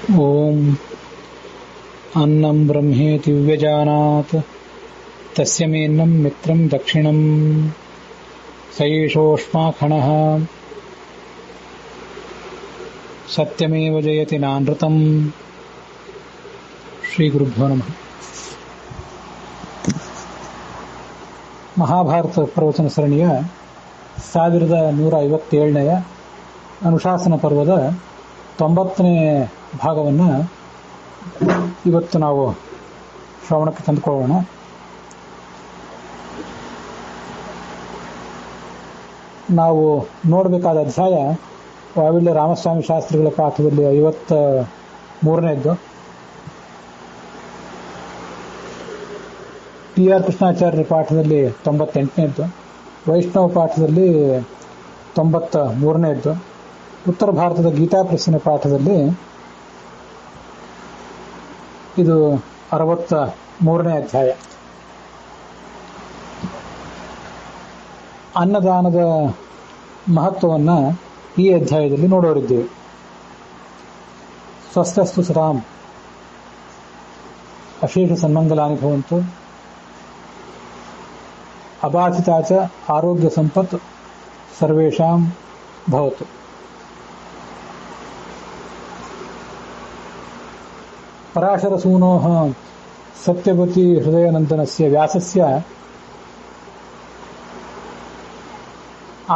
ಓಂ ಅನ್ನಂ ಬ್ರಹ್ಮೇತಿ ವ್ಯಜಾನಾತ್ ತಸ್ಯ ಮೇನ್ನಂ ಮಿತ್ರಂ ದಕ್ಷಿಣಂ ಸಯೇಷೋಷ್ಮಾಖಣಃ ಸತ್ಯಮೇವ ಜಯತಿ ನಾನೃತಂ. ಶ್ರೀ ಗುರುಭ್ಯೋ ನಮಃ. ಮಹಾಭಾರತ ಪ್ರವಚನ ಸರಣಿಯ 1157ನೇ ಅನುಶಾಸನ ಪರ್ವದ 90ನೇ ಭಾಗವನ್ನು ಇವತ್ತು ನಾವು ಶ್ರವಣಕ್ಕೆ ತಂದುಕೊಳ್ಳೋಣ. ನಾವು ನೋಡಬೇಕಾದ ಅಧ್ಯಾಯ ವಾವಿಲ್ಯ ರಾಮಸ್ವಾಮಿ ಶಾಸ್ತ್ರಿಗಳ ಪಾಠದಲ್ಲಿ 53ನೇದ್ದು, ಟಿ ಆರ್ ಕೃಷ್ಣಾಚಾರ್ಯರ ಪಾಠದಲ್ಲಿ 98ನೇದ್ದು, ವೈಷ್ಣವ ಪಾಠದಲ್ಲಿ 93ನೇದ್ದು, ಉತ್ತರ ಭಾರತದ ಗೀತಾ ಪ್ರೆಸ್ಸಿನ ಪಾಠದಲ್ಲಿ ಇದು 63ನೇ ಅಧ್ಯಾಯ. ಅನ್ನದಾನದ ಮಹತ್ವವನ್ನು ಈ ಅಧ್ಯಾಯದಲ್ಲಿ ನೋಡೋರಿದ್ದೇವೆ. ಸ್ವಸ್ಥಸ್ತು ಸತಾಂ ಅಶೇಷ ಸನ್ಮಂಗಲಾನಿ ಭವಂತು, ಅಬಾಧಿತಾ ಚ ಆರೋಗ್ಯ ಸಂಪತ್ ಸರ್ವೇಷಾಂ ಭವತು. ಪರಾಶರಸೂನೋಃ ಸತ್ಯವತಿ ಹೃದಯನಂದನಸ್ಯ ವ್ಯಾಸಸ್ಯ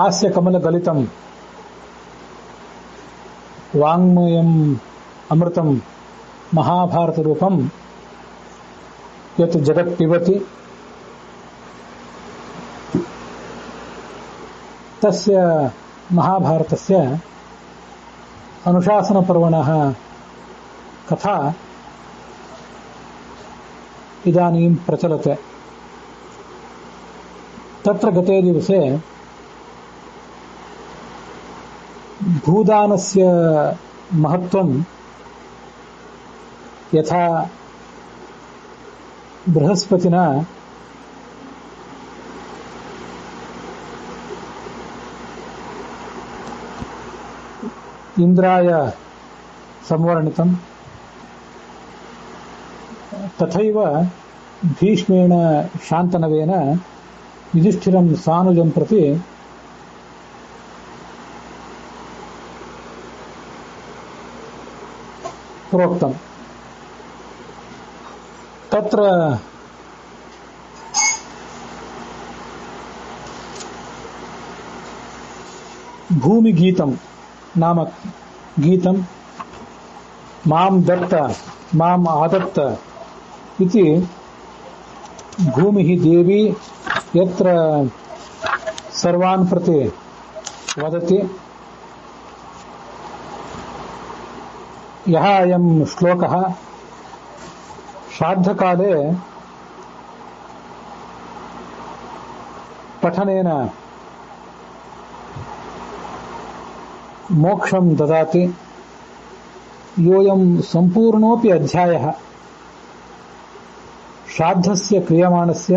ಆಸ್ಯ ಕಮಲಗಲಿತಂ ವಾಂಗ್ಮಯಂ ಅಮೃತಂ ಮಹಾಭಾರತ ರೂಪಂ ಯತ್ ಜಗತ್ ಪಿಬತಿ ತಸ್ಯ ಮಹಾಭಾರತಸ್ಯ ಅನುಶಾಸನ ಪರ್ವಣಃ ಕಥಾ ಇದಾನೀಂ ಪ್ರಚಲತೆ. ತತ್ರ ಗತೆ ದಿವಸೆ ಭೂದಾನಸ್ಯ ಮಹತ್ವಂ ಯಥಾ ಬೃಹಸ್ಪತಿನ ಇಂದ್ರಾಯ ಸಂವರ್ಣಿತಂ ತಥೈವ ಭೀಷ್ಮೇಣ ಶಾಂತನವೇನ ಯುಧಿಷ್ಠಿರಂ ಸಾನುಜಂ ಪ್ರತಿ ಪ್ರೋಕ್ತಂ. ತತ್ರ ಭೂಮಿಗೀತಂ ನಾಮ ಗೀತಂ ಮಾಂ ದತ್ತ ಮಾಂ ಆದತ್ತ ಇತಿ ಭೂಮಿಃ ದೇವಿ ಯತ್ರ ಸರ್ವಾನ್ ಪ್ರತಿ ವದತಿ. ಯಹ ಅಯಂ ಶ್ಲೋಕಃ ಶ್ರಾದ್ದಕಾಲೇ ಪಠನೇನ ಮೋಕ್ಷಂ ದದಾತಿ. ಯೋಯಂ ಸಂಪೂರ್ಣೋಪಿ ಅಧ್ಯಾಯಃ ಶ್ರಾದ್ದಸ್ಯ ಕ್ರಿಯಮಾಣಸ್ಯ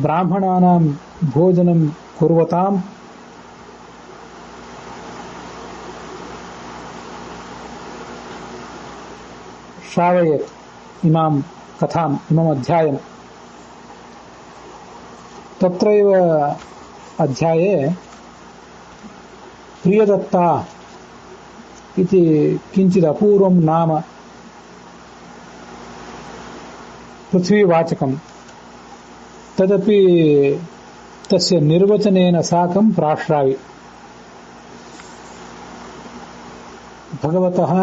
ಬ್ರಾಹ್ಮಣಾನಾಂ ಭೋಜನಂ ಕುರ್ವತಾಂ ಶ್ರಾವಯೇತ್ ಇಮಾಂ ಕಥಾಂ ಇಮಂ ಅಧ್ಯಾಯಂ. ತತ್ರೈವ ಅಧ್ಯಾಯೇ ಪ್ರಿಯದತ್ತಾ ಇತಿ ಕಿಂಚಿತ್ ಅಪೂರ್ವಂ ನಾಮ ಪೃಥ್ವಿವಾಚಕಂ ತದಪಿ ತಸ್ಯ ನಿರ್ವಚನೇನ ಸಾಕಂ ಪ್ರಾಶ್ರಾವಿ. ಭಗವತಃ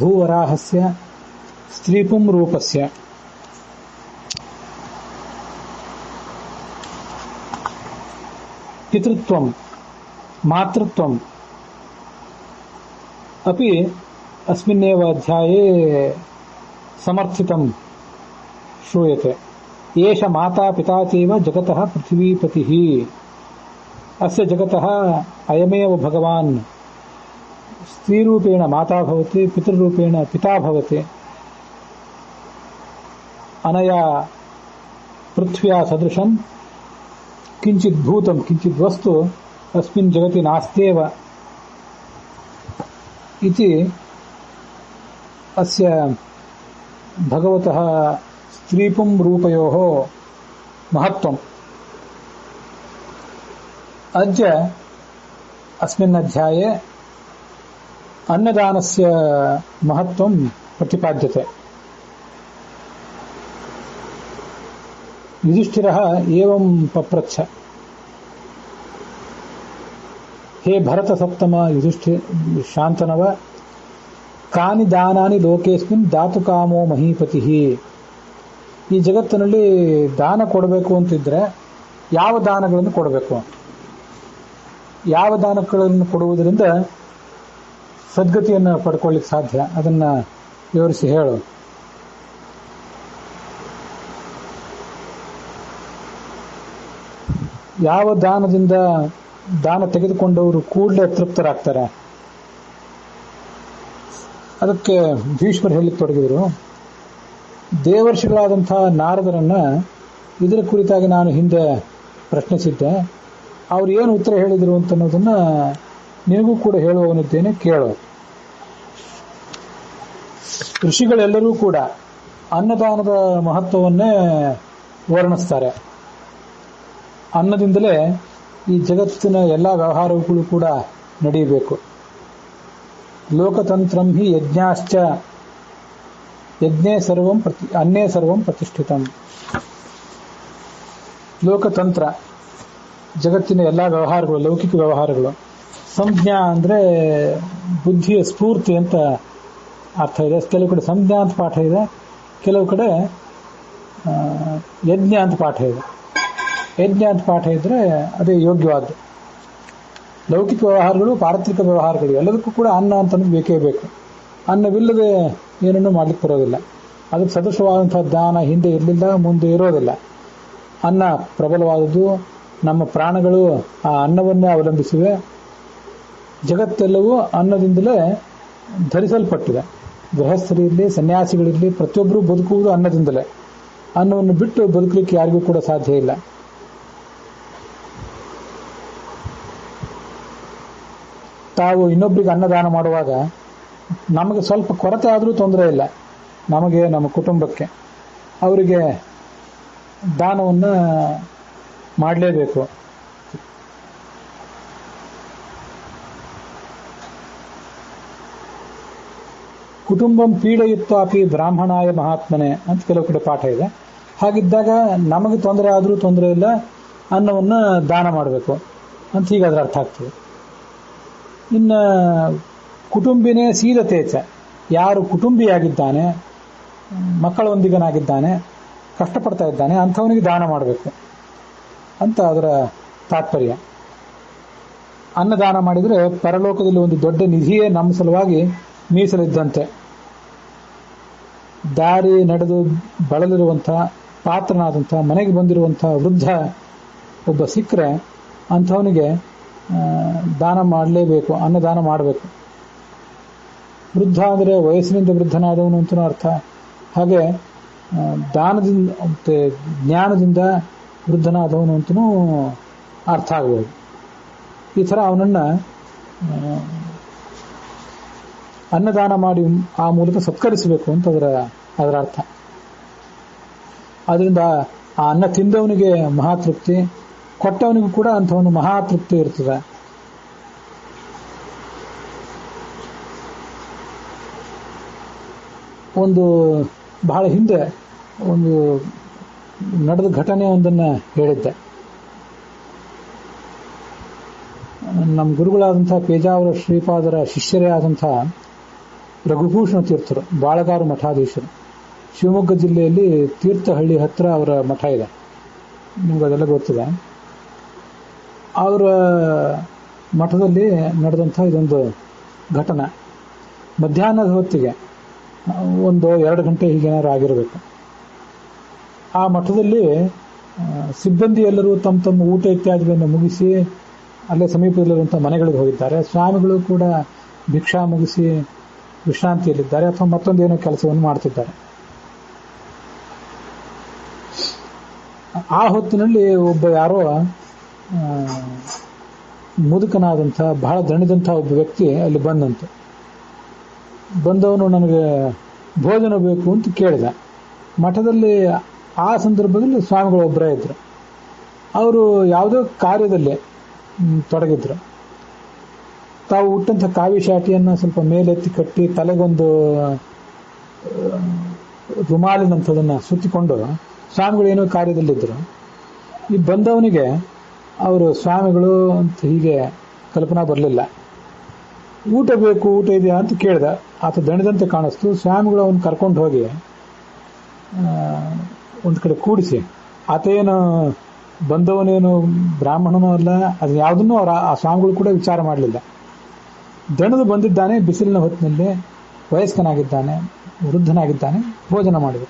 ಭೂವರಾಹಸ್ಯ ಸ್ತ್ರೀಪುಂ ರೂಪಸ್ಯ ಪಿತೃತ್ವಂ ಮಾತೃತ್ವಂ ಅಪಿ ಅಸ್ಮಿನ್ನೇವ ಅಧ್ಯಾಯೇ ಸಮರ್ಥಿತಂ ಶ್ರೂಯತೆ. ಏಷ ಮಾತಾ ಪಿತಾ ಚೈವ ಜಗತಃ ಪೃಥ್ವೀಪತಿಃ. ಅಸ್ಯ ಜಗತಃ ಅಯಮೇವ ಭಗವಾನ್ ಸ್ತ್ರೀರೂಪೇಣ ಮಾತಾ ಭವತಿ, ಪಿತೃರೂಪೇಣ ಪಿತಾ ಭವತಿ. ಅನಯಾ ಪೃಥ್ವ್ಯಾ ಸದೃಶಂ ಕಿಂಚಿತ್ ಭೂತಂ ಕಿಂಚಿತ್ ವಸ್ತು ಅಸ್ಮಿನ್ ಜಗತಿ ನಾಸ್ತ್ಯೇವ इति अस्य भगवतः स्त्रीपुं रूपयोः महत्त्वम् अद्य अस्मिन् अध्याये अन्नदानस्य महत्त्वं प्रतिपाद्यते। युधिष्ठिरः एवं पप्रच्छ, हे भरतसप्तम युधिष्ठिर शान्तनव, कानि दानानि ಲೋಕೇಸ್ಮಿನ್ ದಾತುಕಾಮೋ ಮಹೀಪತಿಃ. ಈ ಜಗತ್ತಿನಲ್ಲಿ ದಾನ ಕೊಡಬೇಕು ಅಂತಿದ್ರೆ ಯಾವ ದಾನಗಳನ್ನು ಕೊಡಬೇಕು, ಯಾವ ದಾನಗಳನ್ನು ಕೊಡುವುದರಿಂದ ಸದ್ಗತಿಯನ್ನು ಪಡ್ಕೊಳ್ಳಿಕ್ಕೆ ಸಾಧ್ಯ, ಅದನ್ನ ವಿವರಿಸಿ ಹೇಳು. ಯಾವ ದಾನದಿಂದ ದಾನ ತೆಗೆದುಕೊಂಡವರು ಕೂಡಲೇ ತೃಪ್ತರಾಗ್ತಾರೆ. ಅದಕ್ಕೆ ಭೀಷ್ಮರು ಹೇಳಲಿಕ್ಕೆ ತೊಡಗಿದರು. ದೇವರ್ಷಿಗಳಾದಂತಹ ನಾರದರನ್ನ ಇದರ ಕುರಿತಾಗಿ ನಾನು ಹಿಂದೆ ಪ್ರಶ್ನಿಸಿದ್ದೆ. ಅವ್ರು ಏನು ಉತ್ತರ ಹೇಳಿದರು ಅಂತ ಅನ್ನೋದನ್ನ ನಿನಗೂ ಕೂಡ ಹೇಳುವವನಿದ್ದೇನೆ, ಕೇಳು. ಋಷಿಗಳೆಲ್ಲರೂ ಕೂಡ ಅನ್ನದಾನದ ಮಹತ್ವವನ್ನೇ ವರ್ಣಿಸ್ತಾರೆ. ಅನ್ನದಿಂದಲೇ ಈ ಜಗತ್ತಿನ ಎಲ್ಲ ವ್ಯವಹಾರಗಳು ಕೂಡ ನಡೆಯಬೇಕು. ಲೋಕತಂತ್ರಂ ಹಿ ಯಜ್ಞಾಶ್ಚ ಯಜ್ಞೇ ಸರ್ವಂ ಅನ್ನೇ ಸರ್ವಂ ಪ್ರತಿಷ್ಠಿತಂ. ಲೋಕತಂತ್ರ ಜಗತ್ತಿನ ಎಲ್ಲ ವ್ಯವಹಾರಗಳು, ಲೌಕಿಕ ವ್ಯವಹಾರಗಳು. ಸಂಜ್ಞಾ ಅಂದ್ರೆ ಬುದ್ಧಿಯ ಸ್ಫೂರ್ತಿ ಅಂತ ಅರ್ಥ ಇದೆ. ಕೆಲವು ಕಡೆ ಸಂಜ್ಞಾ ಅಂತ ಪಾಠ ಇದೆ, ಕೆಲವು ಕಡೆ ಯಜ್ಞ ಅಂತ ಪಾಠ ಇದೆ. ಯಜ್ಞ ಅಂತ ಪಾಠ ಇದ್ರೆ ಅದೇ ಯೋಗ್ಯವಾದ್ದು. ಲೌಕಿಕ ವ್ಯವಹಾರಗಳು, ಪಾರತ್ರಿಕ ವ್ಯವಹಾರಗಳು ಎಲ್ಲದಕ್ಕೂ ಕೂಡ ಅನ್ನ ಅಂತಂದ್ರೆ ಬೇಕೇ ಬೇಕು. ಅನ್ನವಿಲ್ಲದೆ ಏನನ್ನೂ ಮಾಡ್ಲಿಕ್ಕೆ ಬರೋದಿಲ್ಲ. ಅದಕ್ಕೆ ಸದೃಶವಾದಂತಹ ದಾನ ಹಿಂದೆ ಇರಲಿಲ್ಲ, ಮುಂದೆ ಇರೋದಿಲ್ಲ. ಅನ್ನ ಪ್ರಬಲವಾದದ್ದು. ನಮ್ಮ ಪ್ರಾಣಗಳು ಆ ಅನ್ನವನ್ನೇ ಅವಲಂಬಿಸಿವೆ. ಜಗತ್ತೆಲ್ಲವೂ ಅನ್ನದಿಂದಲೇ ಧರಿಸಲ್ಪಟ್ಟಿದೆ. ಗೃಹಸ್ಥರಿರಲಿ, ಸನ್ಯಾಸಿಗಳಿರಲಿ, ಪ್ರತಿಯೊಬ್ಬರೂ ಬದುಕುವುದು ಅನ್ನದಿಂದಲೇ. ಅನ್ನವನ್ನು ಬಿಟ್ಟು ಬದುಕಲಿಕ್ಕೆ ಯಾರಿಗೂ ಕೂಡ ಸಾಧ್ಯ ಇಲ್ಲ. ತಾವು ಇನ್ನೊಬ್ಬರಿಗೆ ಅನ್ನದಾನ ಮಾಡುವಾಗ ನಮಗೆ ಸ್ವಲ್ಪ ಕೊರತೆ ಆದರೂ ತೊಂದರೆ ಇಲ್ಲ, ನಮಗೆ, ನಮ್ಮ ಕುಟುಂಬಕ್ಕೆ. ಅವರಿಗೆ ದಾನವನ್ನು ಮಾಡಲೇಬೇಕು. ಕುಟುಂಬಂ ಪೀಡೆಯುತ್ತಾಪಿ ಬ್ರಾಹ್ಮಣಾಯ ಮಹಾತ್ಮನೆ ಅಂತ ಕೆಲವು ಕಡೆ ಪಾಠ ಇದೆ. ಹಾಗಿದ್ದಾಗ ನಮಗೆ ತೊಂದರೆ ಆದರೂ ತೊಂದರೆ ಇಲ್ಲ, ಅನ್ನವನ್ನು ದಾನ ಮಾಡಬೇಕು ಅಂತ ಹೀಗೆ ಅದರ ಅರ್ಥ ಆಗ್ತದೆ. ಇನ್ನು ಕುಟುಂಬಿನೇ ಸೀದತೇಚ, ಯಾರು ಕುಟುಂಬಿಯಾಗಿದ್ದಾನೆ, ಮಕ್ಕಳೊಂದಿಗನಾಗಿದ್ದಾನೆ, ಕಷ್ಟಪಡ್ತಾ ಇದ್ದಾನೆ, ಅಂಥವನಿಗೆ ದಾನ ಮಾಡಬೇಕು ಅಂತ ಅದರ ತಾತ್ಪರ್ಯ. ಅನ್ನದಾನ ಮಾಡಿದರೆ ಪರಲೋಕದಲ್ಲಿ ಒಂದು ದೊಡ್ಡ ನಿಧಿಯೇ ನಮ್ಮ ಸಲುವಾಗಿ ಮೀಸಲಿದ್ದಂತೆ. ದಾರಿ ನಡೆದು ಬಳಲಿರುವಂತಹ, ಪಾತ್ರನಾದಂತಹ, ಮನೆಗೆ ಬಂದಿರುವಂತಹ ವೃದ್ಧ ಒಬ್ಬ ಸಿಕ್ಕರೆ ಅಂಥವನಿಗೆ ದಾನ ಮಾಡಲೇಬೇಕು, ಅನ್ನದಾನ ಮಾಡಬೇಕು. ವೃದ್ಧ ಅಂದರೆ ವಯಸ್ಸಿನಿಂದ ವೃದ್ಧನಾದವನು ಅಂತನೂ ಅರ್ಥ. ಹಾಗೆ ದಾನದಿಂದ ಮತ್ತೆ ಜ್ಞಾನದಿಂದ ವೃದ್ಧನಾದವನು ಅಂತನೂ ಅರ್ಥ ಆಗ್ಬೋದು. ಈ ಥರ ಅವನನ್ನು ಅನ್ನದಾನ ಮಾಡಿ ಆ ಮೂಲಕ ಸತ್ಕರಿಸಬೇಕು ಅಂತ ಅದರ ಅರ್ಥ. ಅದರಿಂದ ಆ ಅನ್ನ ತಿಂದವನಿಗೆ ಮಹಾತೃಪ್ತಿ, ಕೊಟ್ಟವನಿಗೂ ಕೂಡ ಅಂಥವನು ಮಹಾತೃಪ್ತಿ ಇರ್ತದೆ. ಒಂದು ಬಹಳ ಹಿಂದೆ ಒಂದು ನಡೆದ ಘಟನೆ ಒಂದನ್ನು ಹೇಳಿದ್ದೆ. ನಮ್ಮ ಗುರುಗಳಾದಂಥ ಪೇಜಾವರ ಶ್ರೀಪಾದರ ಶಿಷ್ಯರೇ ಆದಂಥ ರಘುಭೂಷಣ ತೀರ್ಥರು, ಬಾಳಗಾರು ಮಠಾಧೀಶರು, ಶಿವಮೊಗ್ಗ ಜಿಲ್ಲೆಯಲ್ಲಿ ತೀರ್ಥಹಳ್ಳಿ ಹತ್ರ ಅವರ ಮಠ ಇದೆ. ನಿಮ್ಗೆ ಅದೆಲ್ಲ ಗೊತ್ತಿದೆ. ಅವರ ಮಠದಲ್ಲಿ ನಡೆದಂಥ ಇದೊಂದು ಘಟನೆ. ಮಧ್ಯಾಹ್ನದ ಹೊತ್ತಿಗೆ 1-2 ಗಂಟೆ ಹೀಗೇನಾದ್ರು ಆಗಿರಬೇಕು. ಆ ಮಠದಲ್ಲಿ ಸಿಬ್ಬಂದಿ ಎಲ್ಲರೂ ತಮ್ಮ ತಮ್ಮ ಊಟ ಇತ್ಯಾದಿಗಳನ್ನು ಮುಗಿಸಿ ಅಲ್ಲೇ ಸಮೀಪದಲ್ಲಿರುವಂಥ ಮನೆಗಳಿಗೆ ಹೋಗಿದ್ದಾರೆ. ಸ್ವಾಮಿಗಳು ಕೂಡ ಭಿಕ್ಷಾ ಮುಗಿಸಿ ವಿಶ್ರಾಂತಿಯಲ್ಲಿದ್ದಾರೆ ಅಥವಾ ಮತ್ತೊಂದೇನೋ ಕೆಲಸವನ್ನು ಮಾಡ್ತಿದ್ದಾರೆ. ಆ ಹೊತ್ತಿನಲ್ಲಿ ಒಬ್ಬ ಯಾರೋ ಮುದುಕನಾದಂಥ, ಬಹಳ ದಣಿದಂಥ ಒಬ್ಬ ವ್ಯಕ್ತಿ ಅಲ್ಲಿ ಬಂದಂತೆ. ಬಂದವನು ನನಗೆ ಭೋಜನ ಬೇಕು ಅಂತ ಕೇಳಿದ. ಮಠದಲ್ಲಿ ಆ ಸಂದರ್ಭದಲ್ಲಿ ಸ್ವಾಮಿಗಳು ಒಬ್ಬರೇ ಇದ್ರು. ಅವರು ಯಾವುದೋ ಕಾರ್ಯದಲ್ಲಿ ತೊಡಗಿದ್ರು. ತಾವು ಹುಟ್ಟಂಥ ಕಾವಿ ಶಾಟಿಯನ್ನು ಸ್ವಲ್ಪ ಮೇಲೆತ್ತಿ ಕಟ್ಟಿ ತಲೆಗೊಂದು ರುಮಾಲಿನಂಥದನ್ನು ಸುತ್ತಿಕೊಂಡು ಸ್ವಾಮಿಗಳು ಏನೋ ಕಾರ್ಯದಲ್ಲಿದ್ದರು. ಈ ಬಂದವನಿಗೆ ಅವರು ಸ್ವಾಮಿಗಳು ಅಂತ ಹೀಗೆ ಕಲ್ಪನಾ ಬರಲಿಲ್ಲ. ಊಟ ಬೇಕು, ಊಟ ಇದೆಯಾ ಅಂತ ಕೇಳಿದ. ಆತ ದಣಿದಂತೆ ಕಾಣಿಸ್ತು. ಸ್ವಾಮಿಗಳು ಅವನು ಕರ್ಕೊಂಡು ಹೋಗಿ ಒಂದು ಕಡೆ ಕೂಡಿಸಿ, ಆತೇನು ಬಂದವನೇನು ಬ್ರಾಹ್ಮಣನೂ ಅಲ್ಲ, ಅದು ಯಾವುದನ್ನು ಆ ಸ್ವಾಮಿಗಳು ಕೂಡ ವಿಚಾರ ಮಾಡಲಿಲ್ಲ. ದಣದು ಬಂದಿದ್ದಾನೆ, ಬಿಸಿಲಿನ ಹೊತ್ತಿನಲ್ಲಿ, ವಯಸ್ಕನಾಗಿದ್ದಾನೆ, ವೃದ್ಧನಾಗಿದ್ದಾನೆ, ಭೋಜನ ಮಾಡಿದ.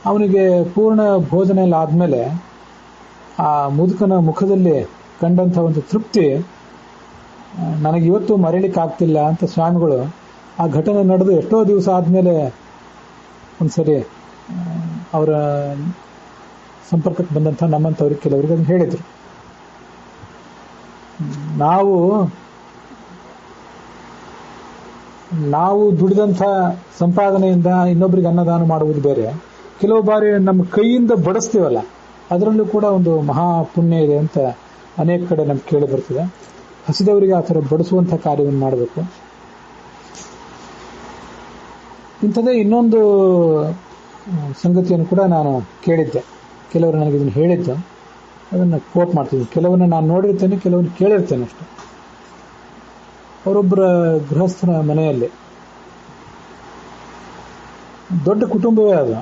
ಅವನಿಗೆ ಪೂರ್ಣ ಭೋಜನ ಎಲ್ಲ ಆದಮೇಲೆ ಆ ಮುದುಕನ ಮುಖದಲ್ಲಿ ಕಂಡಂಥ ಒಂದು ತೃಪ್ತಿ ನನಗಿವತ್ತು ಮರೀಲಿಕ್ಕಾಗ್ತಿಲ್ಲ ಅಂತ ಸ್ವಾಮಿಗಳು ಆ ಘಟನೆ ನಡೆದು ಎಷ್ಟೋ ದಿವಸ ಆದಮೇಲೆ ಒಂದ್ಸರಿ ಅವರ ಸಂಪರ್ಕಕ್ಕೆ ಬಂದಂಥ ನಮ್ಮಂಥವ್ರಿಗೆ ಕೆಲವರಿಗೆ ಅದನ್ನು ಹೇಳಿದರು. ನಾವು ದುಡಿದಂಥ ಸಂಪಾದನೆಯಿಂದ ಇನ್ನೊಬ್ಬರಿಗೆ ಅನ್ನದಾನ ಮಾಡುವುದು ಬೇರೆ, ಕೆಲವು ಬಾರಿ ನಮ್ಮ ಕೈಯಿಂದ ಬಡಿಸ್ತೀವಲ್ಲ ಅದರಲ್ಲೂ ಕೂಡ ಒಂದು ಮಹಾ ಪುಣ್ಯ ಇದೆ ಅಂತ ಅನೇಕ ಕಡೆ ನಮ್ಗೆ ಕೇಳಿ ಬರ್ತದೆ. ಹಸಿದವರಿಗೆ ಆ ಥರ ಬಡಿಸುವಂಥ ಕಾರ್ಯವನ್ನು ಮಾಡಬೇಕು. ಇಂಥದ್ದೇ ಇನ್ನೊಂದು ಸಂಗತಿಯನ್ನು ಕೂಡ ನಾನು ಕೇಳಿದ್ದೆ. ಕೆಲವರು ನನಗೆ ಇದನ್ನು ಹೇಳಿದ್ದು, ಅದನ್ನು ಕೋಟ್ ಮಾಡ್ತೀನಿ. ಕೆಲವನ್ನ ನಾನು ನೋಡಿರ್ತೇನೆ, ಕೆಲವನ್ನ ಕೇಳಿರ್ತೇನೆ ಅಷ್ಟೆ. ಅವರೊಬ್ಬರ ಗೃಹಸ್ಥರ ಮನೆಯಲ್ಲಿ ದೊಡ್ಡ ಕುಟುಂಬವೇ ಅದು.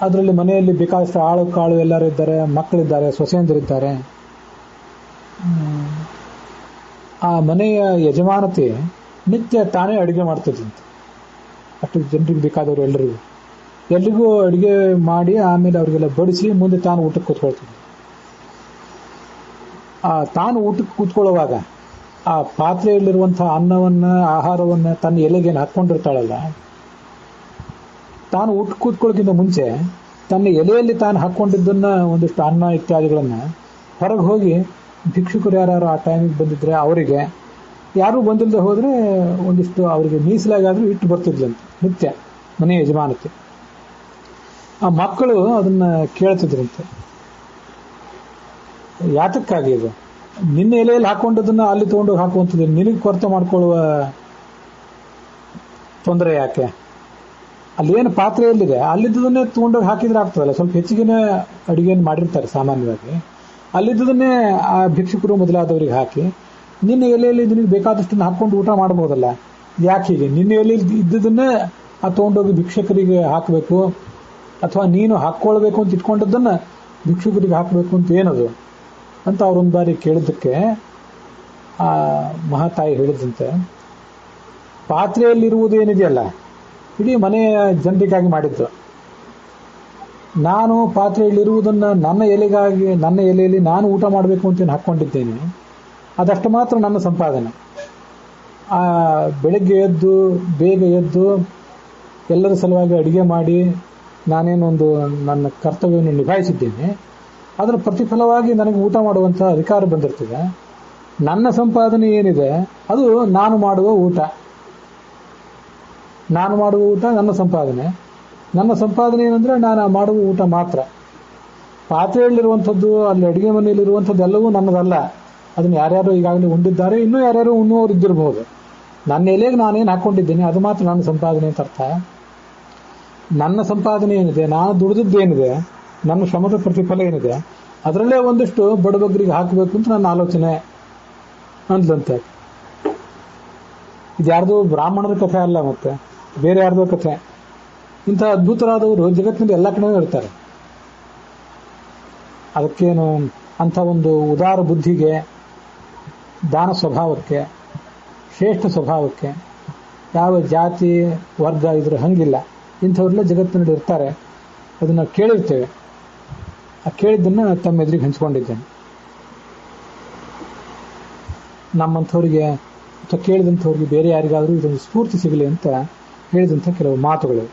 ಅದರಲ್ಲಿ ಮನೆಯಲ್ಲಿ ಬೇಕಾದಷ್ಟು ಆಳು ಕಾಳು ಎಲ್ಲರೂ ಇದ್ದಾರೆ, ಮಕ್ಕಳಿದ್ದಾರೆ, ಸೊಸೆಯಂದಿರಿದ್ದಾರೆ. ಆ ಮನೆಯ ಯಜಮಾನತೆ ನಿತ್ಯ ತಾನೇ ಅಡುಗೆ ಮಾಡ್ತಿದ್ದಂತೆ. ಅಷ್ಟು ಜನರಿಗೆ ಬೇಕಾದವರು ಎಲ್ರಿಗೂ ಅಡುಗೆ ಮಾಡಿ ಆಮೇಲೆ ಅವರಿಗೆಲ್ಲ ಬಡಿಸಿ ಮುಂದೆ ತಾನು ಊಟಕ್ಕೆ ಕೂತ್ಕೊಳ್ತಿದ್ದ. ತಾನು ಊಟಕ್ಕೆ ಕೂತ್ಕೊಳ್ಳುವಾಗ ಆ ಪಾತ್ರೆಯಲ್ಲಿರುವಂಥ ಅನ್ನವನ್ನು, ಆಹಾರವನ್ನು ತನ್ನ ಎಲೆಗೇನು ಹಾಕ್ಕೊಂಡಿರ್ತಾಳಲ್ಲ, ತಾನು ಊಟಕ್ಕೆ ಕೂತ್ಕೊಳ್ಳೋಕ್ಕಿಂತ ಮುಂಚೆ ತನ್ನ ಎಲೆಯಲ್ಲಿ ತಾನು ಹಾಕ್ಕೊಂಡಿದ್ದನ್ನು ಒಂದಿಷ್ಟು ಅನ್ನ ಇತ್ಯಾದಿಗಳನ್ನು ಹೊರಗೆ ಹೋಗಿ ಭಿಕ್ಷುಕರು ಯಾರು ಆ ಟೈಮಿಗೆ ಬಂದಿದ್ರೆ ಅವರಿಗೆ, ಯಾರೂ ಬಂದಿಲ್ಲದೆ ಹೋದರೆ ಒಂದಿಷ್ಟು ಅವರಿಗೆ ಮೀಸಲಾಗಾದರೂ ಇಟ್ಟು ಬರ್ತಿದ್ಲಂತೆ ನಿತ್ಯ ಮನೆ ಯಜಮಾನತೆ. ಆ ಮಕ್ಕಳು ಅದನ್ನು ಕೇಳ್ತಿದ್ರಂತೆ, ಯಾತಕ್ಕಾಗಿ ಇದು? ನಿನ್ನ ಎಲೆಯಲ್ಲಿ ಹಾಕೊಂಡದನ್ನ ಅಲ್ಲಿ ತೊಗೊಂಡೋಗಿ ಹಾಕುವಂಥದ್ದು, ನಿನಗೆ ಕೊರತೆ ಮಾಡ್ಕೊಳ್ಳುವ ತೊಂದರೆ ಯಾಕೆ? ಅಲ್ಲೇನು ಪಾತ್ರೆಯಲ್ಲಿದೆ ಅಲ್ಲಿದ್ದದನ್ನೇ ತೊಗೊಂಡೋಗಿ ಹಾಕಿದ್ರೆ ಆಗ್ತದಲ್ಲ. ಸ್ವಲ್ಪ ಹೆಚ್ಚಿಗೆನೇ ಅಡುಗೆಯನ್ನು ಮಾಡಿರ್ತಾರೆ ಸಾಮಾನ್ಯವಾಗಿ. ಅಲ್ಲಿದ್ದದನ್ನೇ ಆ ಭಿಕ್ಷುಕರು ಮೊದಲಾದವರಿಗೆ ಹಾಕಿ ನಿನ್ನ ಎಲೆಯಲ್ಲಿ ನಿನಗೆ ಬೇಕಾದಷ್ಟನ್ನು ಹಾಕ್ಕೊಂಡು ಊಟ ಮಾಡ್ಬೋದಲ್ಲ. ಯಾಕೆ ಹೀಗೆ? ನಿನ್ನ ಎಲೆಯಲ್ಲಿ ಇದ್ದದನ್ನೇ ಆ ತೊಗೊಂಡೋಗಿ ಭಿಕ್ಷುಕರಿಗೆ ಹಾಕಬೇಕು, ಅಥವಾ ನೀನು ಹಾಕ್ಕೊಳ್ಬೇಕು ಅಂತ ಇಟ್ಕೊಂಡದ್ದನ್ನು ಭಿಕ್ಷುಕರಿಗೆ ಹಾಕಬೇಕು ಅಂತ ಏನದು ಅಂತ ಅವರೊಂದು ಬಾರಿ ಕೇಳಿದ್ದಕ್ಕೆ ಆ ಮಹಾತಾಯಿ ಹೇಳಿದಂತೆ, ಪಾತ್ರೆಯಲ್ಲಿರುವುದು ಏನಿದೆಯಲ್ಲ ಇಡೀ ಮನೆಯ ಜನರಿಗಾಗಿ ಮಾಡಿದ್ದು. ನಾನು ಪಾತ್ರೆಯಲ್ಲಿರುವುದನ್ನು ನನ್ನ ಎಲೆಯಲ್ಲಿ ನಾನು ಊಟ ಮಾಡಬೇಕು ಅಂತ ಹಾಕ್ಕೊಂಡಿದ್ದೇನೆ. ಅದಷ್ಟು ಮಾತ್ರ ನನ್ನ ಸಂಪಾದನೆ. ಬೆಳಗ್ಗೆ ಎದ್ದು ಬೇಗ ಎದ್ದು ಎಲ್ಲರ ಸಲುವಾಗಿ ಅಡುಗೆ ಮಾಡಿ ನಾನೇನೊಂದು ನನ್ನ ಕರ್ತವ್ಯವನ್ನು ನಿಭಾಯಿಸಿದ್ದೇನೆ. ಅದರ ಪ್ರತಿಫಲವಾಗಿ ನನಗೆ ಊಟ ಮಾಡುವಂಥ ಅಧಿಕಾರ ಬಂದಿರ್ತದೆ. ನನ್ನ ಸಂಪಾದನೆ ಏನಿದೆ ಅದು ನಾನು ಮಾಡುವ ಊಟ. ನನ್ನ ಸಂಪಾದನೆ. ನನ್ನ ಸಂಪಾದನೆ ಏನಂದರೆ ನಾನು ಮಾಡುವ ಊಟ ಮಾತ್ರ. ಪಾತ್ರೆಯಲ್ಲಿರುವಂಥದ್ದು, ಅಲ್ಲಿ ಅಡುಗೆ ಮನೆಯಲ್ಲಿರುವಂಥದ್ದು ಎಲ್ಲವೂ ನನ್ನದಲ್ಲ. ಅದನ್ನು ಯಾರ್ಯಾರು ಈಗಾಗಲೇ ಉಂಡಿದ್ದಾರೆ, ಇನ್ನೂ ಯಾರ್ಯಾರು ಉಣ್ಣುವವರು ಇದ್ದಿರಬಹುದು. ನನ್ನ ಎಲೆಗೆ ನಾನೇನು ಹಾಕ್ಕೊಂಡಿದ್ದೀನಿ ಅದು ಮಾತ್ರ ನನ್ನ ಸಂಪಾದನೆ ಅಂತ ಅರ್ಥ. ನನ್ನ ಸಂಪಾದನೆ ಏನಿದೆ, ನಾನು ದುಡಿದದ್ದೇನಿದೆ, ನನ್ನ ಶ್ರಮದ ಪ್ರತಿಫಲ ಏನಿದೆ, ಅದರಲ್ಲೇ ಒಂದಿಷ್ಟು ಬಡಬಗ್ಗರಿಗೆ ಹಾಕಬೇಕು ಅಂತ ನನ್ನ ಆಲೋಚನೆ ಅಂದ್ಲಂತೆ. ಇದು ಯಾರ್ದೋ ಬ್ರಾಹ್ಮಣರ ಕಥೆ ಅಲ್ಲ, ಮತ್ತೆ ಬೇರೆ ಯಾರ್ದೋ ಕಥೆ. ಇಂಥ ಅದ್ಭುತರಾದವರು ಜಗತ್ತಿನಲ್ಲಿ ಎಲ್ಲ ಕಡೆ ಇರ್ತಾರೆ. ಅದಕ್ಕೇನು ಅಂಥ ಒಂದು ಉದಾರ ಬುದ್ಧಿಗೆ, ದಾನ ಸ್ವಭಾವಕ್ಕೆ, ಶ್ರೇಷ್ಠ ಸ್ವಭಾವಕ್ಕೆ ಯಾವ ಜಾತಿ ವರ್ಗ ಇದ್ರೂ ಹಂಗಿಲ್ಲ. ಇಂಥವ್ರೆಲ್ಲ ಜಗತ್ತಿನಲ್ಲಿ ಇರ್ತಾರೆ. ಅದನ್ನು ಕೇಳಿರ್ತೇವೆ. ಆ ಕೇಳಿದ್ದನ್ನು ತಮ್ಮ ಎದುರಿಗೆ ಹಂಚ್ಕೊಂಡಿದ್ದೇನೆ. ನಮ್ಮಂಥವ್ರಿಗೆ ಅಥವಾ ಕೇಳಿದಂಥವ್ರಿಗೆ ಬೇರೆ ಯಾರಿಗಾದರೂ ಇದೊಂದು ಸ್ಫೂರ್ತಿ ಸಿಗಲಿ ಅಂತ ಹೇಳಿದಂಥ ಕೆಲವು ಮಾತುಗಳು.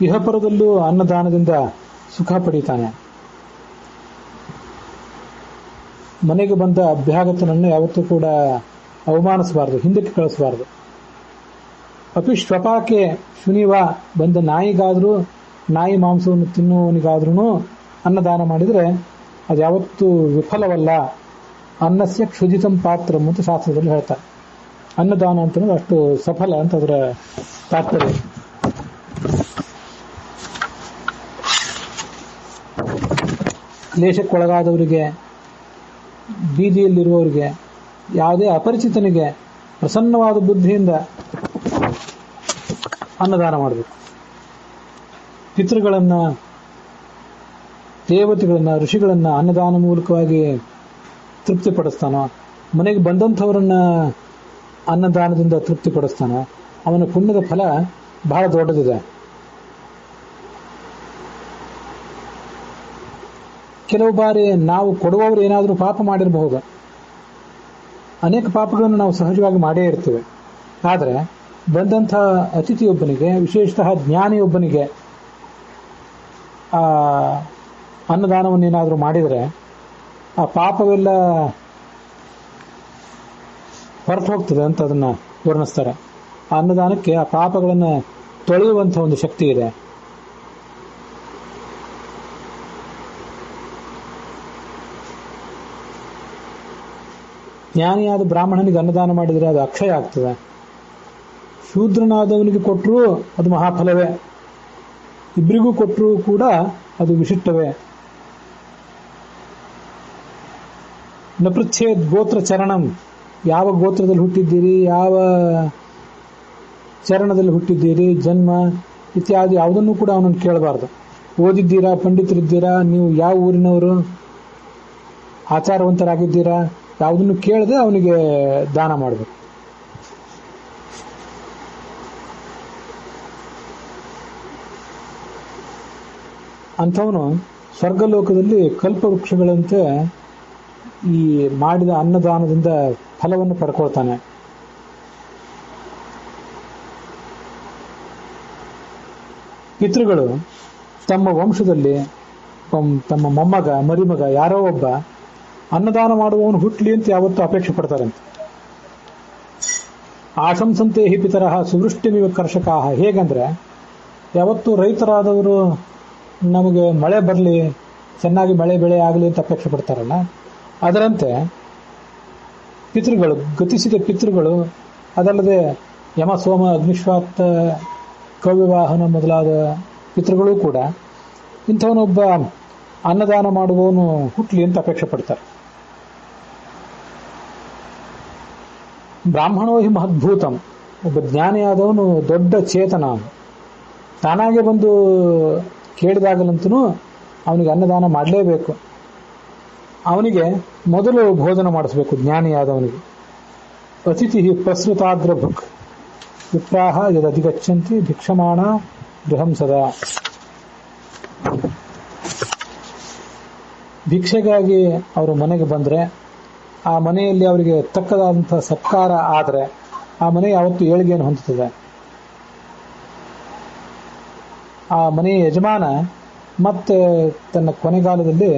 ಇಹಪರದಲ್ಲೂ ಅನ್ನದಾನದಿಂದ ಸುಖ ಪಡೀತಾನೆ. ಮನೆಗೆ ಬಂದ ಅಭ್ಯಾಗತನನ್ನು ಯಾವತ್ತೂ ಕೂಡ ಅವಮಾನಿಸಬಾರದು, ಹಿಂದಕ್ಕೆ ಕಳಿಸಬಾರದು. ಅಪಿ ಶ್ವಪಾಕೆ ಶುನಿವ, ಬಂದ ನಾಯಿಗಾದ್ರೂ, ನಾಯಿ ಮಾಂಸವನ್ನು ತಿನ್ನುವವನಿಗಾದ್ರೂ ಅನ್ನದಾನ ಮಾಡಿದರೆ ಅದು ಯಾವತ್ತೂ ವಿಫಲವಲ್ಲ. ಅನ್ನಸ್ಯ ಕ್ಷುದಿತಂ ಪಾತ್ರಂ ಅಂತ ಶಾಸ್ತ್ರದಲ್ಲಿ ಹೇಳ್ತಾರೆ. ಅನ್ನದಾನ ಅಂತಂದ್ರೆ ಅಷ್ಟು ಸಫಲ ಅಂತ ಅದರ ತಾತ್ಪರ್ಯ. ಕ್ಲೇಶಕ್ಕೊಳಗಾದವರಿಗೆ, ಬೀದಿಯಲ್ಲಿರುವವರಿಗೆ, ಯಾವುದೇ ಅಪರಿಚಿತನಿಗೆ ಪ್ರಸನ್ನವಾದ ಬುದ್ಧಿಯಿಂದ ಅನ್ನದಾನ ಮಾಡಬೇಕು. ಪಿತೃಗಳನ್ನ, ದೇವತೆಗಳನ್ನ, ಋಷಿಗಳನ್ನ ಅನ್ನದಾನ ಮೂಲಕವಾಗಿ ತೃಪ್ತಿಪಡಿಸ್ತಾನೋ, ಮನೆಗೆ ಬಂದಂಥವರನ್ನ ಅನ್ನದಾನದಿಂದ ತೃಪ್ತಿಪಡಿಸ್ತಾನೋ ಅವನ ಪುಣ್ಯದ ಫಲ ಬಹಳ ದೊಡ್ಡದಿದೆ. ಕೆಲವು ಬಾರಿ ನಾವು ಕೊಡುವವರು ಏನಾದರೂ ಪಾಪ ಮಾಡಿರಬಹುದು. ಅನೇಕ ಪಾಪಗಳನ್ನು ನಾವು ಸಹಜವಾಗಿ ಮಾಡೇ ಇರ್ತೇವೆ. ಆದರೆ ಬಂದಂಥ ಅತಿಥಿಯೊಬ್ಬನಿಗೆ, ವಿಶೇಷತಃ ಜ್ಞಾನಿಯೊಬ್ಬನಿಗೆ ಅನ್ನದಾನವನ್ನೇನಾದರೂ ಮಾಡಿದರೆ ಆ ಪಾಪವೆಲ್ಲ ಹೊರಟು ಹೋಗ್ತದೆ ಅಂತ ಅದನ್ನು ವರ್ಣಿಸ್ತಾರೆ. ಆ ಅನ್ನದಾನಕ್ಕೆ ಆ ಪಾಪಗಳನ್ನು ತೊಳೆಯುವಂಥ ಒಂದು ಶಕ್ತಿ ಇದೆ. ಜ್ಞಾನಿಯಾದ ಬ್ರಾಹ್ಮಣನಿಗೆ ಅನ್ನದಾನ ಮಾಡಿದರೆ ಅದು ಅಕ್ಷಯ ಆಗ್ತದೆ. ಶೂದ್ರನಾದವನಿಗೆ ಕೊಟ್ಟರೂ ಅದು ಮಹಾಫಲವೇ, ಇಬ್ಬರಿಗೂ ಕೊಟ್ಟರೂ ಕೂಡ ಅದು ವಿಶಿಷ್ಟವೇ. ನ ಪೃಚ್ಛೇದ್ ಗೋತ್ರ ಚರಣಂ, ಯಾವ ಗೋತ್ರದಲ್ಲಿ ಹುಟ್ಟಿದ್ದೀರಿ, ಯಾವ ಚರಣದಲ್ಲಿ ಹುಟ್ಟಿದ್ದೀರಿ, ಜನ್ಮ ಇತ್ಯಾದಿ ಯಾವುದನ್ನು ಕೂಡ ಅವನನ್ನು ಕೇಳಬಾರ್ದು. ಓದಿದ್ದೀರಾ, ಪಂಡಿತರಿದ್ದೀರಾ, ನೀವು ಯಾವ ಊರಿನವರು, ಆಚಾರವಂತರಾಗಿದ್ದೀರಾ, ಯಾವುದನ್ನು ಕೇಳದೆ ಅವನಿಗೆ ದಾನ ಮಾಡಬೇಕು. ಅಂಥವನು ಸ್ವರ್ಗಲೋಕದಲ್ಲಿ ಕಲ್ಪವೃಕ್ಷಗಳಂತೆ ಈ ಮಾಡಿದ ಅನ್ನದಾನದಿಂದ ಫಲವನ್ನು ಪಡ್ಕೊಳ್ತಾನೆ. ಪಿತೃಗಳು ತಮ್ಮ ವಂಶದಲ್ಲಿ ತಮ್ಮ ಮೊಮ್ಮಗ, ಮರಿಮಗ ಯಾರೋ ಒಬ್ಬ ಅನ್ನದಾನ ಮಾಡುವವನು ಹುಟ್ಲಿ ಅಂತ ಯಾವತ್ತೂ ಅಪೇಕ್ಷೆ ಪಡ್ತಾರಂತೆ. ಆಶಂಸಂತೆ ಹಿ ಪಿತರಃ ಸುವೃಷ್ಟಿಮಿವ ಕರ್ಷಕಾಹ. ಹೇಗಂದ್ರೆ ಯಾವತ್ತೂ ರೈತರಾದವರು ನಮಗೆ ಮಳೆ ಬರಲಿ, ಚೆನ್ನಾಗಿ ಮಳೆ ಬೆಳೆ ಆಗಲಿ ಅಂತ ಅಪೇಕ್ಷೆ ಪಡ್ತಾರಲ್ಲ, ಅದರಂತೆ ಪಿತೃಗಳು, ಗತಿಸಿದ ಪಿತೃಗಳು, ಅದಲ್ಲದೆ ಯಮ, ಸೋಮ, ಅಗ್ನಿಶ್ವಾತ್ತ, ಕವ್ಯವಾಹನ ಮೊದಲಾದ ಪಿತೃಗಳು ಕೂಡ ಇಂಥವನೊಬ್ಬ ಅನ್ನದಾನ ಮಾಡುವವನು ಹುಟ್ಲಿ ಅಂತ ಅಪೇಕ್ಷೆ ಪಡ್ತಾರೆ. ಬ್ರಾಹ್ಮಣೋ ಹಿ ಮಹದ್ಭೂತಂ, ಒಬ್ಬ ಜ್ಞಾನಿಯಾದವನು ದೊಡ್ಡ ಚೇತನ. ತಾನಾಗೆ ಬಂದು ಕೇಳಿದಾಗಲಂತೂ ಅವನಿಗೆ ಅನ್ನದಾನ ಮಾಡಲೇಬೇಕು. ಅವನಿಗೆ ಮೊದಲು ಭೋಜನ ಮಾಡಿಸ್ಬೇಕು ಜ್ಞಾನಿಯಾದವನಿಗೆ. ಅತಿಥಿ ಪ್ರಸೃತಾಗ್ರ ಭುಕ್ ವಿಪ್ರಾಹ ಯದಧಿಗಚ್ಚಂತಿ ಭಿಕ್ಷಮಾಣ ಗೃಹಂ ಸದಾ. ಭಿಕ್ಷೆಗಾಗಿ ಅವರು ಮನೆಗೆ ಬಂದರೆ, ಆ ಮನೆಯಲ್ಲಿ ಅವರಿಗೆ ತಕ್ಕದಾದಂಥ ಸತ್ಕಾರ ಆದರೆ ಆ ಮನೆ ಯಾವತ್ತೂ ಏಳಿಗೆಯನ್ನು ಹೊಂದುತ್ತದೆ. ಆ ಮನೆಯ ಯಜಮಾನ ಮತ್ತೆ ತನ್ನ ಕೊನೆಗಾಲದಲ್ಲಿ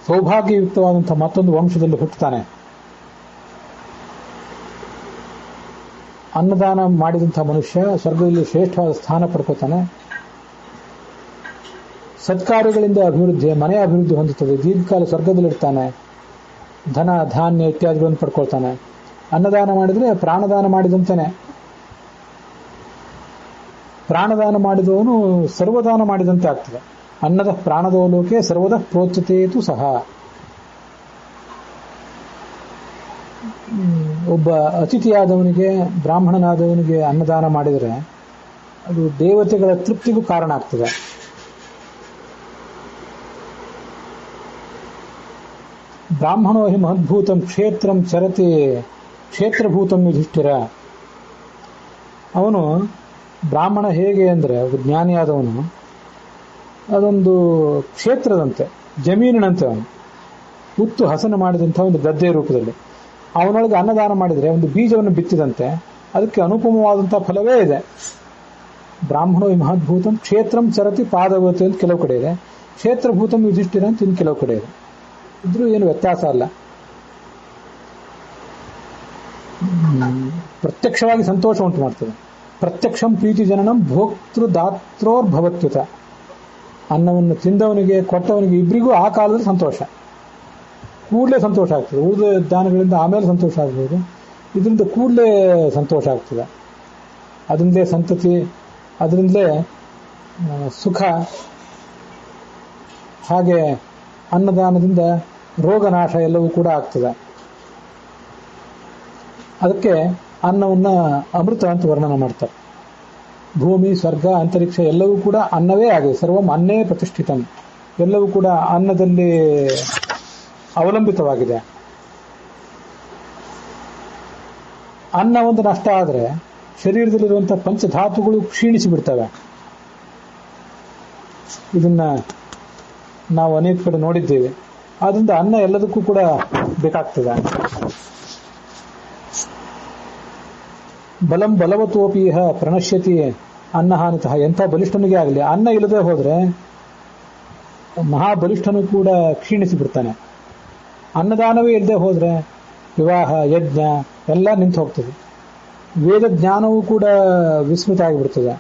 ಸೌಭಾಗ್ಯಯುಕ್ತವಾದಂಥ ಮತ್ತೊಂದು ವಂಶದಲ್ಲಿ ಹುಟ್ಟುತ್ತಾನೆ. ಅನ್ನದಾನ ಮಾಡಿದಂಥ ಮನುಷ್ಯ ಸ್ವರ್ಗದಲ್ಲಿ ಶ್ರೇಷ್ಠವಾದ ಸ್ಥಾನ ಪಡ್ಕೋತಾನೆ. ಸತ್ಕಾರ್ಯಗಳಿಂದ ಅಭಿವೃದ್ಧಿ, ಮನೆಯ ಅಭಿವೃದ್ಧಿ ಹೊಂದುತ್ತದೆ. ದೀರ್ಘಕಾಲ ಸ್ವರ್ಗದಲ್ಲಿರ್ತಾನೆ. ಧನ, ಧಾನ್ಯ ಇತ್ಯಾದಿಗಳನ್ನು ಪಡ್ಕೊಳ್ತಾನೆ. ಅನ್ನದಾನ ಮಾಡಿದರೆ ಪ್ರಾಣದಾನ ಮಾಡಿದಂತೆಯೇ. ಪ್ರಾಣದಾನ ಮಾಡಿದವನು ಸರ್ವದಾನ ಮಾಡಿದಂತೆ ಆಗ್ತದೆ. ಅನ್ನದ ಪ್ರಾಣದೋಲೋಕೆ ಸರ್ವದ ಪ್ರೋಚ್ಯತೆಯೂ ಸಹ. ಒಬ್ಬ ಅತಿಥಿಯಾದವನಿಗೆ, ಬ್ರಾಹ್ಮಣನಾದವನಿಗೆ ಅನ್ನದಾನ ಮಾಡಿದರೆ ಅದು ದೇವತೆಗಳ ತೃಪ್ತಿಗೂ ಕಾರಣ ಆಗ್ತದೆ. ಬ್ರಾಹ್ಮಣೋ ಹಿ ಮಹದ್ಭೂತಂ ಕ್ಷೇತ್ರಂ ಚರತಿ ಕ್ಷೇತ್ರಭೂತಂ ಯುಧಿಷ್ಠಿರ. ಅವನು ಬ್ರಾಹ್ಮಣ ಹೇಗೆ ಅಂದರೆ, ಜ್ಞಾನಿಯಾದವನು ಅದೊಂದು ಕ್ಷೇತ್ರದಂತೆ, ಜಮೀನಿನಂತೆ ಅವನು ಉತ್ತು ಹಸನ ಮಾಡಿದಂಥ ಒಂದು ಗದ್ದೆ ರೂಪದಲ್ಲಿ. ಅವನೊಳಗೆ ಅನ್ನದಾನ ಮಾಡಿದರೆ ಒಂದು ಬೀಜವನ್ನು ಬಿತ್ತಿದಂತೆ, ಅದಕ್ಕೆ ಅನುಪಮವಾದಂಥ ಫಲವೇ ಇದೆ. ಬ್ರಾಹ್ಮಣೋ ಹಿ ಮಹದ್ಭೂತಂ ಕ್ಷೇತ್ರಂ ಚರತಿ ಪಾದವತಿ ಅಂತ ಕೆಲವು ಕಡೆ ಇದೆ. ಕ್ಷೇತ್ರಭೂತಂ ಯುಧಿಷ್ಠಿರ ಅಂತ ಇನ್ನು ಕೆಲವು ಕಡೆ ಇದೆ. ಇದ್ರೂ ಏನು ವ್ಯತ್ಯಾಸ ಅಲ್ಲ. ಪ್ರತ್ಯಕ್ಷವಾಗಿ ಸಂತೋಷ ಉಂಟು ಮಾಡ್ತದೆ. ಪ್ರತ್ಯಕ್ಷಂ ಪ್ರೀತಿ ಜನನಂ ಭೋಕ್ತೃ ದಾತ್ರೋರ್ಭವತ್ಯುತ. ಅನ್ನವನ್ನು ತಿಂದವನಿಗೆ ಕೊಟ್ಟವನಿಗೆ ಇಬ್ಬರಿಗೂ ಆ ಕಾಲದಲ್ಲಿ ಸಂತೋಷ, ಕೂಡಲೇ ಸಂತೋಷ ಆಗ್ತದೆ. ಉಳಿದ ದಾನಗಳಿಂದ ಆಮೇಲೆ ಸಂತೋಷ ಆಗ್ಬೋದು, ಇದರಿಂದ ಕೂಡಲೇ ಸಂತೋಷ ಆಗ್ತದೆ. ಅದರಿಂದಲೇ ಸಂತತಿ, ಅದರಿಂದಲೇ ಸುಖ. ಹಾಗೆ ಅನ್ನದಾನದಿಂದ ರೋಗನಾಶ ಎಲ್ಲವೂ ಕೂಡ ಆಗ್ತದೆ. ಅದಕ್ಕೆ ಅನ್ನವನ್ನು ಅಮೃತ ಅಂತ ವರ್ಣನೆ ಮಾಡ್ತಾರೆ. ಭೂಮಿ, ಸ್ವರ್ಗ, ಅಂತರಿಕ್ಷ ಎಲ್ಲವೂ ಕೂಡ ಅನ್ನವೇ ಆಗಿದೆ. ಸರ್ವಂ ಅನ್ನೇ ಪ್ರತಿಷ್ಠಿತಂ. ಎಲ್ಲವೂ ಕೂಡ ಅನ್ನದಲ್ಲಿ ಅವಲಂಬಿತವಾಗಿದೆ. ಅನ್ನ ಒಂದು ನಷ್ಟ ಆದರೆ ಶರೀರದಲ್ಲಿರುವಂತಹ ಪಂಚಧಾತುಗಳು ಕ್ಷೀಣಿಸಿ ಬಿಡ್ತವೆ. ಇದನ್ನ ನಾವು ಅನೇಕ ಕಡೆ ನೋಡಿದ್ದೇವೆ. ಆದ್ರಿಂದ ಅನ್ನ ಎಲ್ಲದಕ್ಕೂ ಕೂಡ ಬೇಕಾಗ್ತದೆ. ಬಲಂ ಬಲವತೋಪೀಹ ಪ್ರಣಶ್ಯತಿ ಅನ್ನಹಾನಿತಃ. ಎಂಥ ಬಲಿಷ್ಠನಿಗೆ ಆಗಲಿ ಅನ್ನ ಇಲ್ಲದೆ ಹೋದ್ರೆ ಮಹಾಬಲಿಷ್ಠನು ಕೂಡ ಕ್ಷೀಣಿಸಿ ಬಿಡ್ತಾನೆ. ಅನ್ನದಾನವೇ ಇಲ್ಲದೆ ಹೋದ್ರೆ ವಿವಾಹ, ಯಜ್ಞ ಎಲ್ಲ ನಿಂತು ಹೋಗ್ತದೆ. ವೇದ ಜ್ಞಾನವೂ ಕೂಡ ವಿಸ್ಮೃತ ಆಗಿಬಿಡ್ತದೆ.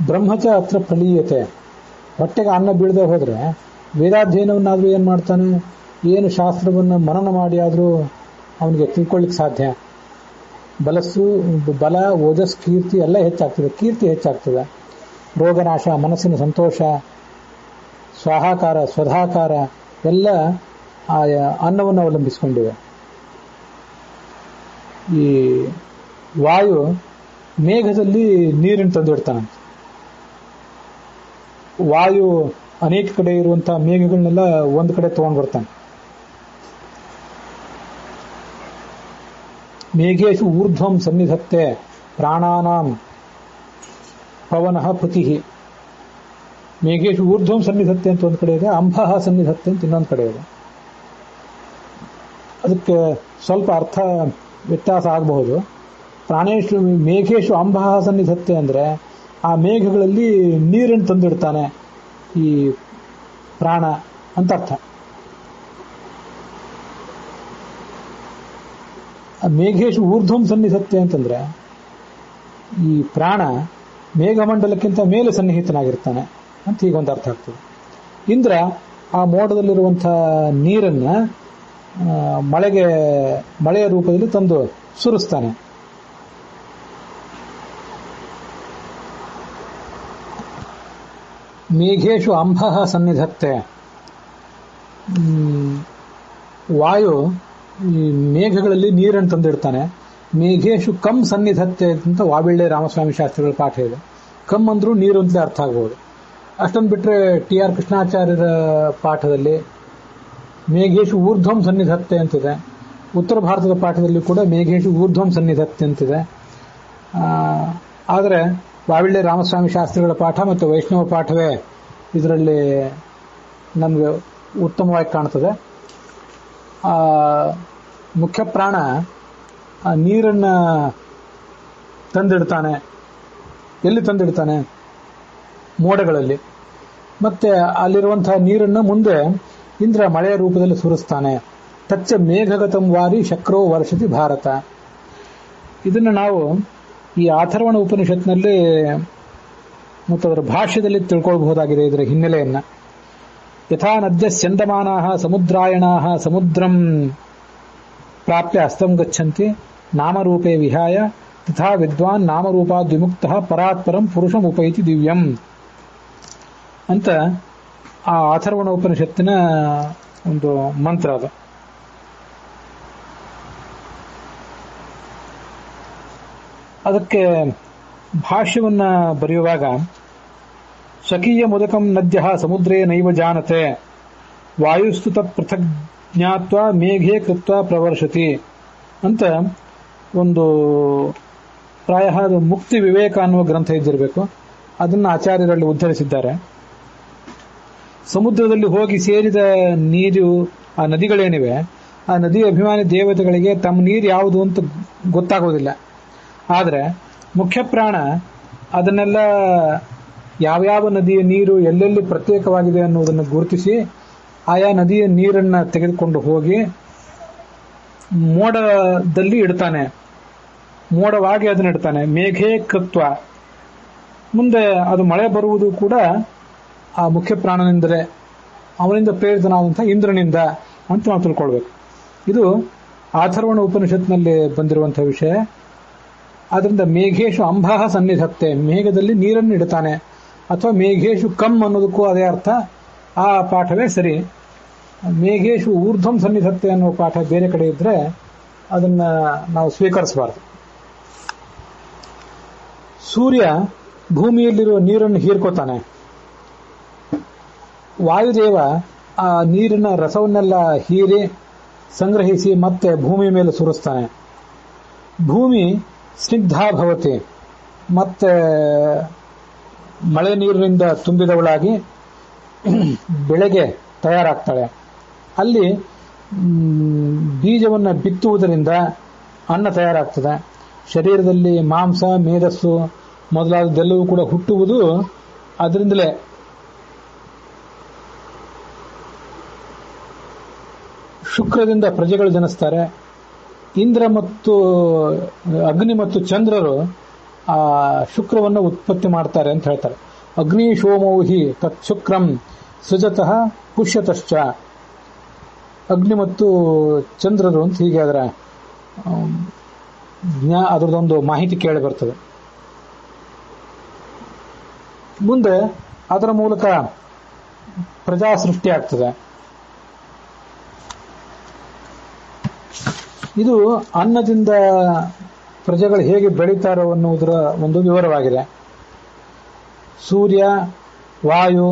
ಬ್ರಹ್ಮಚ ಅತ್ರ ಪ್ರಲೀಯತೆ. ಹೊಟ್ಟೆಗೆ ಅನ್ನ ಬೀಳದೆ ಹೋದ್ರೆ ವೇದಾಧ್ಯಯನವನ್ನಾದ್ರೂ ಏನ್ ಮಾಡ್ತಾನೆ, ಏನು ಶಾಸ್ತ್ರವನ್ನು ಮನನ ಮಾಡಿ ಆದರೂ ಅವನಿಗೆ ತಿಳ್ಕೊಳ್ಳಿಕ್ಕೆ ಸಾಧ್ಯ. ಬಲ, ಓಜಸ್, ಕೀರ್ತಿ ಎಲ್ಲ ಹೆಚ್ಚಾಗ್ತದೆ. ಕೀರ್ತಿ ಹೆಚ್ಚಾಗ್ತದೆ. ರೋಗನಾಶ, ಮನಸ್ಸಿನ ಸಂತೋಷ, ಸ್ವಾಹಾಕಾರ, ಸ್ವಧಾಕಾರ ಎಲ್ಲ ಆ ಅನ್ನವನ್ನು ಅವಲಂಬಿಸಿಕೊಂಡಿವೆ. ಈ ವಾಯು ಮೇಘದಲ್ಲಿ ನೀರನ್ನು ತಂದಿಡ್ತಾನಂತೆ. ವಾಯು ಅನೇಕ ಕಡೆ ಇರುವಂತಹ ಮೇಘಗಳನ್ನೆಲ್ಲ ಒಂದು ಕಡೆ ತಗೊಂಡು ಬರ್ತಾನೆ. ಮೇಘೇಶು ಊರ್ಧ್ವಂ ಸನ್ನಿಧತ್ತೆ ಪ್ರಾಣಾನಾಂ ಪವನಃ ಪೃಥಿ. ಮೇಘೇಶು ಊರ್ಧ್ವಂ ಸನ್ನಿಧತ್ತೆ ಅಂತ ಒಂದು ಕಡೆ ಇದೆ, ಅಂಬಃ ಸನ್ನಿಧತ್ತೆ ಅಂತ ಇನ್ನೊಂದು ಕಡೆ ಇದೆ. ಅದಕ್ಕೆ ಸ್ವಲ್ಪ ಅರ್ಥ ವ್ಯತ್ಯಾಸ ಆಗಬಹುದು. ಪ್ರಾಣೇಶು ಮೇಘೇಶು ಅಂಬಃ ಸನ್ನಿಧತ್ತೆ ಅಂದರೆ ಆ ಮೇಘಗಳಲ್ಲಿ ನೀರನ್ನು ತಂದಿಡ್ತಾನೆ ಈ ಪ್ರಾಣ ಅಂತ ಅರ್ಥ. ಮೇಘೇಶು ಊರ್ಧ್ವಂ ಸನ್ನಿಧತ್ತೆ ಅಂತಂದ್ರೆ ಈ ಪ್ರಾಣ ಮೇಘಮಂಡಲಕ್ಕಿಂತ ಮೇಲೆ ಸನ್ನಿಹಿತನಾಗಿರ್ತಾನೆ ಅಂತ ಹೀಗೊಂದು ಅರ್ಥ ಆಗ್ತದೆ. ಇಂದ್ರ ಆ ಮೋಡದಲ್ಲಿರುವಂತಹ ನೀರನ್ನ ಮಳೆಯ ರೂಪದಲ್ಲಿ ತಂದು ಸುರಿಸ್ತಾನೆ. ಮೇಘೇಶು ಅಂಬಃ ಸನ್ನಿಧತ್ತೆ. ವಾಯು ಈ ಮೇಘಗಳಲ್ಲಿ ನೀರನ್ನು ತಂದಿಡ್ತಾನೆ. ಮೇಘೇಶು ಕಂ ಸನ್ನಿಧತ್ತೆ ಅಂತ ವಾಬಿಳ್ಳೆ ರಾಮಸ್ವಾಮಿ ಶಾಸ್ತ್ರಿಗಳ ಪಾಠ ಇದೆ. ಕಮ್ ಅಂದ್ರೂ ನೀರು ಅಂತಲೇ ಅರ್ಥ ಆಗ್ಬೋದು. ಅಷ್ಟೊಂದು ಬಿಟ್ರೆ TR ಕೃಷ್ಣಾಚಾರ್ಯರ ಪಾಠದಲ್ಲಿ ಮೇಘೇಶು ಊರ್ಧ್ವಂ ಸನ್ನಿಧತ್ತೆ ಅಂತಿದೆ. ಉತ್ತರ ಭಾರತದ ಪಾಠದಲ್ಲಿ ಕೂಡ ಮೇಘೇಶು ಊರ್ಧ್ವಂ ಸನ್ನಿಧತ್ತೆ ಅಂತಿದೆ. ಆದರೆ ವಾವಿಳ್ಳೆ ರಾಮಸ್ವಾಮಿ ಶಾಸ್ತ್ರಿಗಳ ಪಾಠ ಮತ್ತು ವೈಷ್ಣವ ಪಾಠವೇ ಇದರಲ್ಲಿ ನಮಗೆ ಉತ್ತಮವಾಗಿ ಕಾಣ್ತದೆ. ಮುಖ್ಯ ಪ್ರಾಣ ಆ ನೀರನ್ನು ತಂದಿಡ್ತಾನೆ. ಎಲ್ಲಿ ತಂದಿಡ್ತಾನೆ? ಮೋಡಗಳಲ್ಲಿ. ಮತ್ತೆ ಅಲ್ಲಿರುವಂತಹ ನೀರನ್ನು ಮುಂದೆ ಇಂದ್ರ ಮಳೆಯ ರೂಪದಲ್ಲಿ ಸುರಿಸ್ತಾನೆ. ತಚ್ಚ ಮೇಘಗತಂ ವಾರಿ ಶಕ್ರೋ ವರ್ಷತಿ ಭಾರತ. ಇದನ್ನು ನಾವು ಈ ಅಥರ್ವಣ ಉಪನಿಷತ್ನಲ್ಲಿ ಮತ್ತು ಅದರ ಭಾಷ್ಯದಲ್ಲಿ ತಿಳ್ಕೊಳ್ಬಹುದಾಗಿದೆ. ಇದರ ಹಿನ್ನೆಲೆಯನ್ನ ಯಥಾ ನದ್ಯ ಸ್ಯಂದಮಾನಾಃ ಸಮುದ್ರಾಯಣಾಃ ಸಮುದ್ರಂ ಪ್ರಾಪ್ಯ ಹಸ್ತಂ ಗಚ್ಚಂತಿ ನಾಮರೂಪೇ ವಿಹಾಯ ತಥಾ ವಿದ್ವಾನ್ ನಾಮರೂಪಾದ್ ವಿಮುಕ್ತಃ ಪರಾತ್ಪರಂ ಪುರುಷಂ ಉಪೈತಿ ದಿವ್ಯಂ ಅಂತ ಆ ಅಥರ್ವಣ ಉಪನಿಷತ್ತಿನ ಒಂದು ಮಂತ್ರ ಅದು. ಅದಕ್ಕೆ ಭಾಷ್ಯವನ್ನ ಬರೆಯುವಾಗ ಸ್ವಕೀಯ ಮುದಕಂ ನದ್ಯ ಸಮುದ್ರೇ ನೈವ ಜಾನತೆ ವಾಯುಸ್ತು ತತ್ ಪೃಥಕ್ ಜ್ಞಾತ್ವ ಮೇಘೇ ಕೃತ್ವ ಪ್ರವರ್ಷತಿ ಅಂತ ಒಂದು ಪ್ರಾಯ ಮುಕ್ತಿ ವಿವೇಕ ಅನ್ನುವ ಗ್ರಂಥ ಇದ್ದಿರಬೇಕು. ಅದನ್ನು ಆಚಾರ್ಯರಲ್ಲಿ ಉದ್ಧರಿಸಿದ್ದಾರೆ. ಸಮುದ್ರದಲ್ಲಿ ಹೋಗಿ ಸೇರಿದ ನೀರು, ಆ ನದಿಗಳೇನಿವೆ, ಆ ನದಿ ಅಭಿಮಾನಿ ದೇವತೆಗಳಿಗೆ ತಮ್ಮ ನೀರು ಯಾವುದು ಅಂತ ಗೊತ್ತಾಗೋದಿಲ್ಲ. ಆದರೆ ಮುಖ್ಯ ಪ್ರಾಣ ಅದನ್ನೆಲ್ಲ ಯಾವ್ಯಾವ ನದಿಯ ನೀರು ಎಲ್ಲೆಲ್ಲಿ ಪ್ರತ್ಯೇಕವಾಗಿದೆ ಅನ್ನುವುದನ್ನು ಗುರುತಿಸಿ ಆಯಾ ನದಿಯ ನೀರನ್ನು ತೆಗೆದುಕೊಂಡು ಹೋಗಿ ಮೋಡದಲ್ಲಿ ಇಡ್ತಾನೆ. ಮೋಡವಾಗಿ ಅದನ್ನ ಇಡ್ತಾನೆ. ಮೇಘೇ ಕೃತ್ವ, ಮುಂದೆ ಅದು ಮಳೆ ಬರುವುದು ಕೂಡ ಆ ಮುಖ್ಯ ಪ್ರಾಣನಿಂದಲೇ, ಅವನಿಂದ ಪ್ರೇರಿತನಾದಂತಹ ಇಂದ್ರನಿಂದ ಅಂತ ನಾವು ತಿಳ್ಕೊಳ್ಬೇಕು. ಇದು ಅಥರ್ವಣ ಉಪನಿಷತ್ನಲ್ಲಿ ಬಂದಿರುವಂತಹ ವಿಷಯ. ಆದ್ರಿಂದ ಮೇಘೇಶು ಅಂಬಾಹ ಸನ್ನಿಧತ್ತೆ, ಮೇಘದಲ್ಲಿ ನೀರನ್ನು ಇಡ್ತಾನೆ. ಅಥವಾ ಮೇಘೇಶು ಕಮ್ ಅನ್ನೋದಕ್ಕೂ ಅದೇ ಅರ್ಥ. ಆ ಪಾಠವೇ ಸರಿ. ಮೇಘೇಶು ಊರ್ಧ್ವಂ ಸನ್ನಿಧತ್ತೆ ಅನ್ನುವ ಪಾಠ ಬೇರೆ ಕಡೆ ಇದ್ರೆ ಅದನ್ನ ನಾವು ಸ್ವೀಕರಿಸಬಾರದು. ಸೂರ್ಯ ಭೂಮಿಯಲ್ಲಿರುವ ನೀರನ್ನು ಹೀರ್ಕೋತಾನೆ. ವಾಯುದೇವ ಆ ನೀರಿನ ರಸವನ್ನೆಲ್ಲ ಹೀರಿ ಸಂಗ್ರಹಿಸಿ ಮತ್ತೆ ಭೂಮಿ ಮೇಲೆ ಸುರಿಸ್ತಾನೆ. ಭೂಮಿ ಸ್ನಿಗ್ಧಾಭವತಿ, ಮತ್ತೆ ಮಳೆ ನೀರಿನಿಂದ ತುಂಬಿದವಳಾಗಿ ಬೆಳೆಗೆ ತಯಾರಾಗ್ತಾಳೆ. ಅಲ್ಲಿ ಬೀಜವನ್ನು ಬಿತ್ತುವುದರಿಂದ ಅನ್ನ ತಯಾರಾಗ್ತದೆ. ಶರೀರದಲ್ಲಿ ಮಾಂಸ, ಮೇಧಸ್ಸು ಮೊದಲಾದದ್ದೆಲ್ಲವೂ ಕೂಡ ಹುಟ್ಟುವುದು ಅದರಿಂದಲೇ. ಶುಕ್ರದಿಂದ ಪ್ರಜೆಗಳು ಜನಿಸ್ತಾರೆ. ಇಂದ್ರ ಮತ್ತು ಅಗ್ನಿ ಮತ್ತು ಚಂದ್ರರು ಆ ಶುಕ್ರವನ್ನು ಉತ್ಪತ್ತಿ ಮಾಡ್ತಾರೆ ಅಂತ ಹೇಳ್ತಾರೆ. ಅಗ್ನಿ ಸೋಮೌಹಿ ತತ್ ಶುಕ್ರಂ ಸೃಜತಃ ಪುಷ್ಯತಶ್ಚ. ಅಗ್ನಿ ಮತ್ತು ಚಂದ್ರರು ಅಂತ ಹೀಗೆ ಅದರ ಅದರದೊಂದು ಮಾಹಿತಿ ಕೇಳಿ ಬರ್ತದೆ. ಮುಂದೆ ಅದರ ಮೂಲಕ ಪ್ರಜಾ ಸೃಷ್ಟಿ ಆಗ್ತದೆ. ಇದು ಅನ್ನದಿಂದ ಪ್ರಜೆಗಳು ಹೇಗೆ ಬೆಳೀತಾರೋ ಅನ್ನುವುದರ ಒಂದು ವಿವರವಾಗಿದೆ. ಸೂರ್ಯ, ವಾಯು